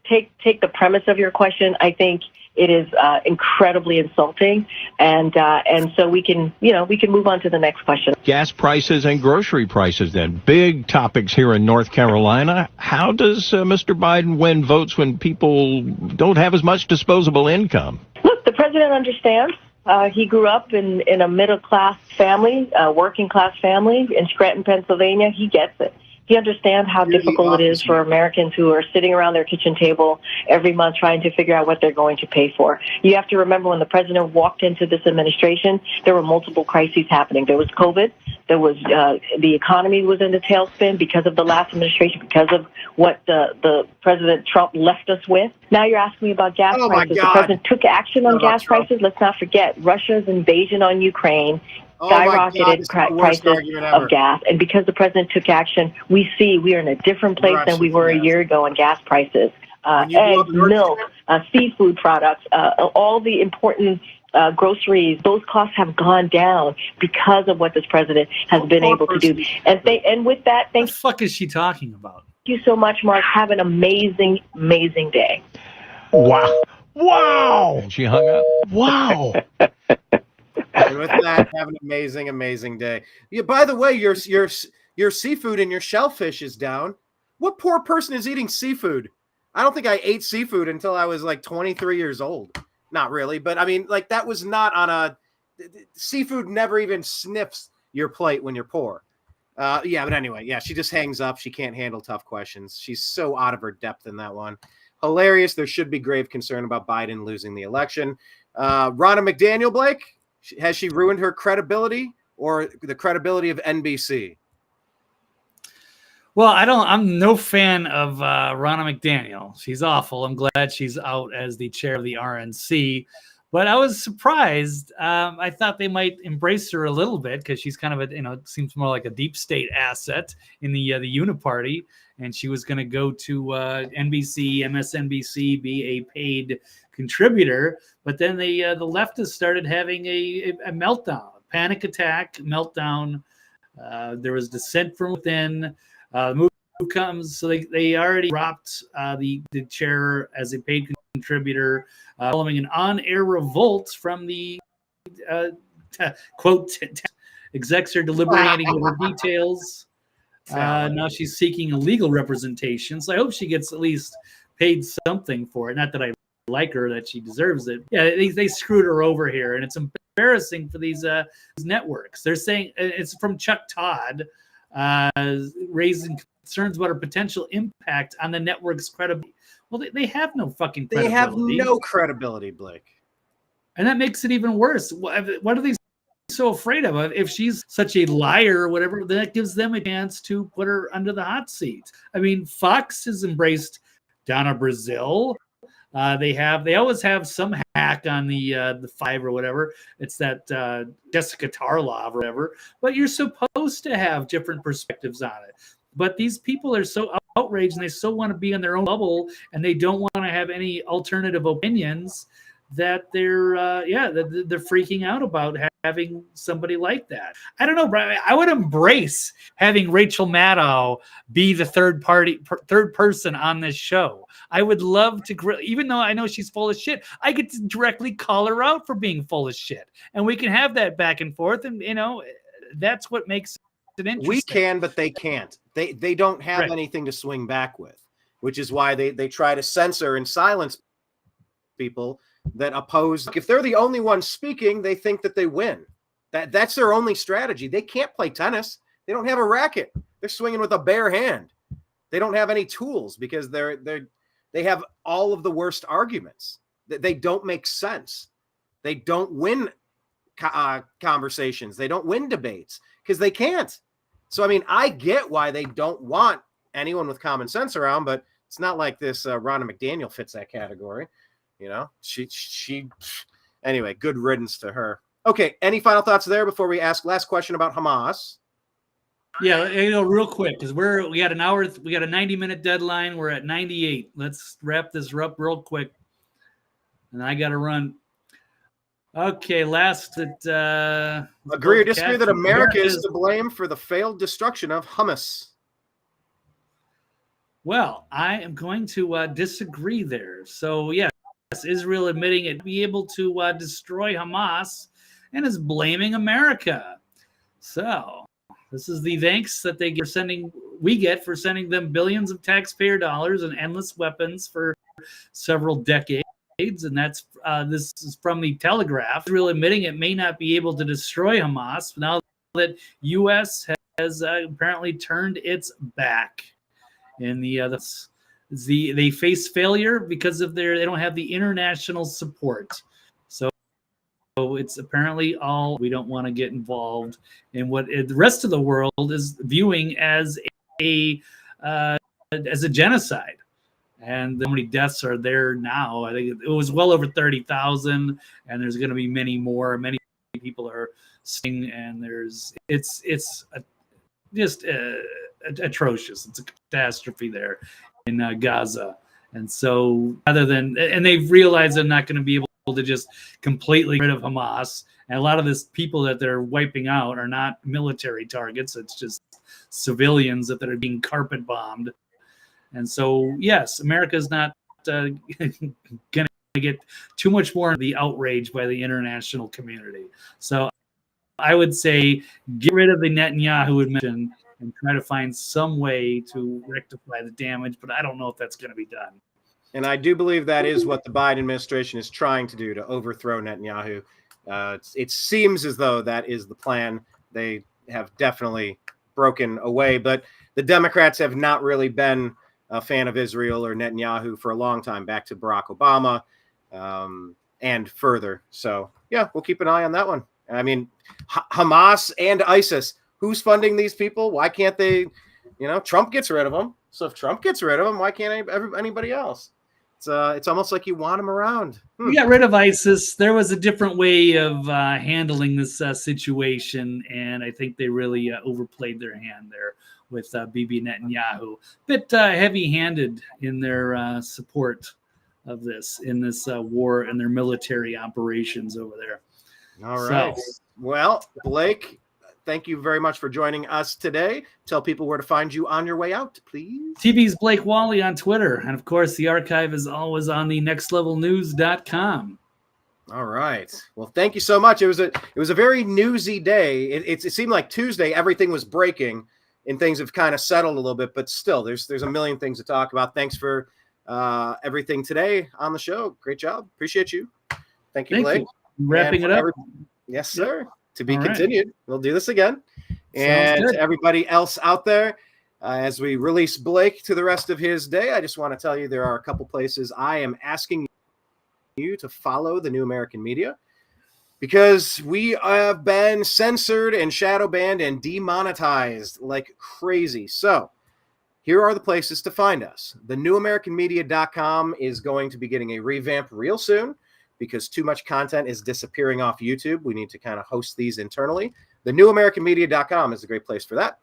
take the premise of your question. I think it is incredibly insulting, and so we can move on to the next question. Gas prices and grocery prices, then big topics here in North Carolina. How does Mr. Biden win votes when people don't have as much disposable income? Look, the president understands. He grew up in a middle-class family, working-class family in Scranton, Pennsylvania. He gets it. He understands how difficult it is for Americans who are sitting around their kitchen table every month trying to figure out what they're going to pay for. You have to remember when the president walked into this administration, there were multiple crises happening. There was COVID, There was the economy was in the tailspin because of the last administration, because of what the President Trump left us with. Now you're asking me about gas prices. The president took action on gas prices. Let's not forget Russia's invasion on Ukraine skyrocketed prices of gas. And because the president took action, we see we are in a different place than we were a year ago on gas prices. Eggs, milk, seafood products, all the important groceries, those costs have gone down because of what this president has been able to do. And with that, what the fuck is she talking about? Thank you so much, Mark. Have an amazing, amazing day. Wow. Wow. She hung up. Wow. And with that, have an amazing, amazing day. Yeah, by the way, your seafood and your shellfish is down. What poor person is eating seafood? I don't think I ate seafood until I was like 23 years old. Not really, but I mean, like that was not on a seafood never even sniffs your plate when you're poor. Yeah, but anyway, yeah, she just hangs up. She can't handle tough questions. She's so out of her depth in that one. Hilarious. There should be grave concern about Biden losing the election. Ronna McDaniel, Blake, has she ruined her credibility or the credibility of NBC? Well, I'm no fan of Ronna McDaniel. She's awful. I'm glad she's out as the chair of the RNC, but I was surprised. I thought they might embrace her a little bit because she's kind of it seems more like a deep state asset in the Uniparty, and she was going to go to NBC, MSNBC, be a paid contributor. But then the leftists started having a meltdown, a panic attack, meltdown. There was dissent from within. The move comes, so they already dropped the chair as a paid contributor following an on-air revolt from the quote execs are deliberating over details. Now she's seeking a legal representation, so I hope she gets at least paid something for it. Not that I like her, that she deserves it. Yeah, they screwed her over here, and it's embarrassing for these networks. They're saying it's from Chuck Todd. Raising concerns about her potential impact on the network's credibility. Well, they have no fucking credibility. They have no credibility, Blake. And that makes it even worse. What are they so afraid of? If she's such a liar or whatever, that gives them a chance to put her under the hot seat. I mean, Fox has embraced Donna Brazile. They always have some hack on the 5 or whatever. It's that Jessica Tarlov or whatever. But you're supposed to have different perspectives on it. But these people are so outraged and they so want to be in their own bubble and they don't want to have any alternative opinions that they're freaking out about having somebody like that. I don't know, Brian. I would embrace having Rachel Maddow be the third person on this show. I would love to, even though I know she's full of shit, I get to directly call her out for being full of shit, and we can have that back and forth. And that's what makes it interesting. We can, but they can't. They don't have anything to swing back with, which is why they try to censor and silence people that oppose. If they're the only ones speaking, they think that they win. That's their only strategy. They can't play tennis. They don't have a racket. They're swinging with a bare hand. They don't have any tools because they have all of the worst arguments. They don't make sense. They don't win conversations. They don't win debates because they can't. So, I mean, I get why they don't want anyone with common sense around, but it's not like this Ronna McDaniel fits that category. She anyway, good riddance to her. Okay, any final thoughts there before we ask last question about Hamas? Yeah, real quick, because we got an hour, we got a 90-minute deadline. We're at 98. Let's wrap this up real quick. And I got to run. Okay, last that agree or disagree that America is to blame for the failed destruction of Hamas. Well, I am going to disagree there. So, yes, Israel admitting it be able to destroy Hamas and is blaming America. So, this is the thanks that we get for sending them billions of taxpayer dollars and endless weapons for several decades. And that's this is from the Telegraph. Israel admitting it may not be able to destroy Hamas now that U.S. has apparently turned its back. And they face failure because of they don't have the international support. So it's apparently all, we don't want to get involved in what the rest of the world is viewing as a genocide. And how many deaths are there now? I think it was well over 30,000, and there's going to be many more. Many people are seeing, and it's just atrocious. It's a catastrophe there in Gaza. And so and they've realized they're not going to be able to just completely get rid of Hamas. And a lot of this people that they're wiping out are not military targets. It's just civilians that are being carpet bombed. And so, yes, America's not going to get too much more of the outrage by the international community. So I would say get rid of the Netanyahu admission and try to find some way to rectify the damage. But I don't know if that's going to be done. And I do believe that is what the Biden administration is trying to do, to overthrow Netanyahu. It seems as though that is the plan. They have definitely broken away. But the Democrats have not really been a fan of Israel or Netanyahu for a long time, back to Barack Obama and further. So, yeah, we'll keep an eye on that one. I mean, Hamas and ISIS, who's funding these people? Why can't they, Trump gets rid of them. So if Trump gets rid of them, why can't anybody else? It's almost like you want them around. We got rid of ISIS. There was a different way of handling this situation, and I think they really overplayed their hand there with Bibi Netanyahu. Bit heavy-handed in their support of this, in this war and their military operations over there. All right. So, well, Blake, thank you very much for joining us today. Tell people where to find you on your way out, please. TV's Blake Walley on Twitter. And, of course, the archive is always on the nextlevelnews.com. All right. Well, thank you so much. It was a very newsy day. It seemed like Tuesday everything was breaking and things have kind of settled a little bit, but still there's a million things to talk about. Thanks for everything today on the show. Great job. Appreciate you. Thank you, Blake. Wrapping it up. Yes, sir. To be continued. Right. We'll do this again. And everybody else out there, as we release Blake to the rest of his day, I just want to tell you there are a couple places I am asking you to follow the New American Media, because we have been censored and shadow banned and demonetized like crazy. So here are the places to find us. The newamericanmedia.com is going to be getting a revamp real soon, because too much content is disappearing off YouTube. We need to kind of host these internally. The newamericanmedia.com is a great place for that.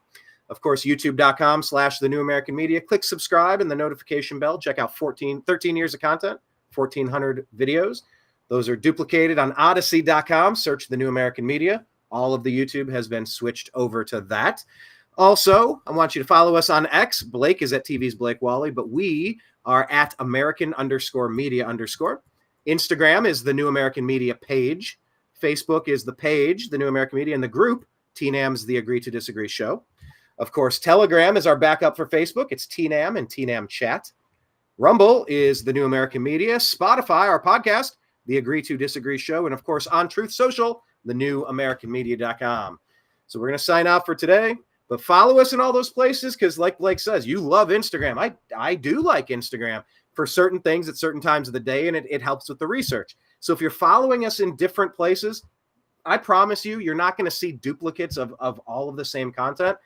Of course, youtube.com/The New American Media. Click subscribe and the notification bell. Check out 13 years of content, 1,400 videos. Those are duplicated on odyssey.com. Search The New American Media. All of the YouTube has been switched over to that. Also, I want you to follow us on X. Blake is at TV's Blake Walley, but we are at American_media_. Instagram is The New American Media page. Facebook is the page, The New American Media, and the group, TNAM's The Agree to Disagree Show. Of course, Telegram is our backup for Facebook. It's TNAM and TNAM Chat. Rumble is The New American Media. Spotify, our podcast, The Agree to Disagree Show. And, of course, on Truth Social, thenewamericanmedia.com. So we're going to sign off for today. But follow us in all those places, because like Blake says, you love Instagram. I do like Instagram for certain things at certain times of the day, and it helps with the research. So if you're following us in different places, I promise you're not going to see duplicates of all of the same content.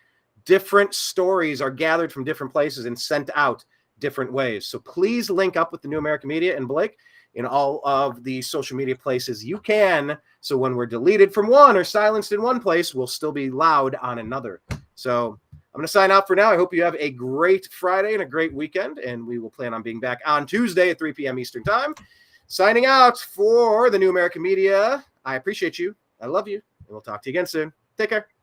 Different stories are gathered from different places and sent out different ways. So please link up with the New American Media and Blake in all of the social media places you can. So when we're deleted from one or silenced in one place, we'll still be loud on another. So I'm going to sign out for now. I hope you have a great Friday and a great weekend, and we will plan on being back on Tuesday at 3 p.m. Eastern Time. Signing out for the New American Media. I appreciate you. I love you, and we'll talk to you again soon. Take care.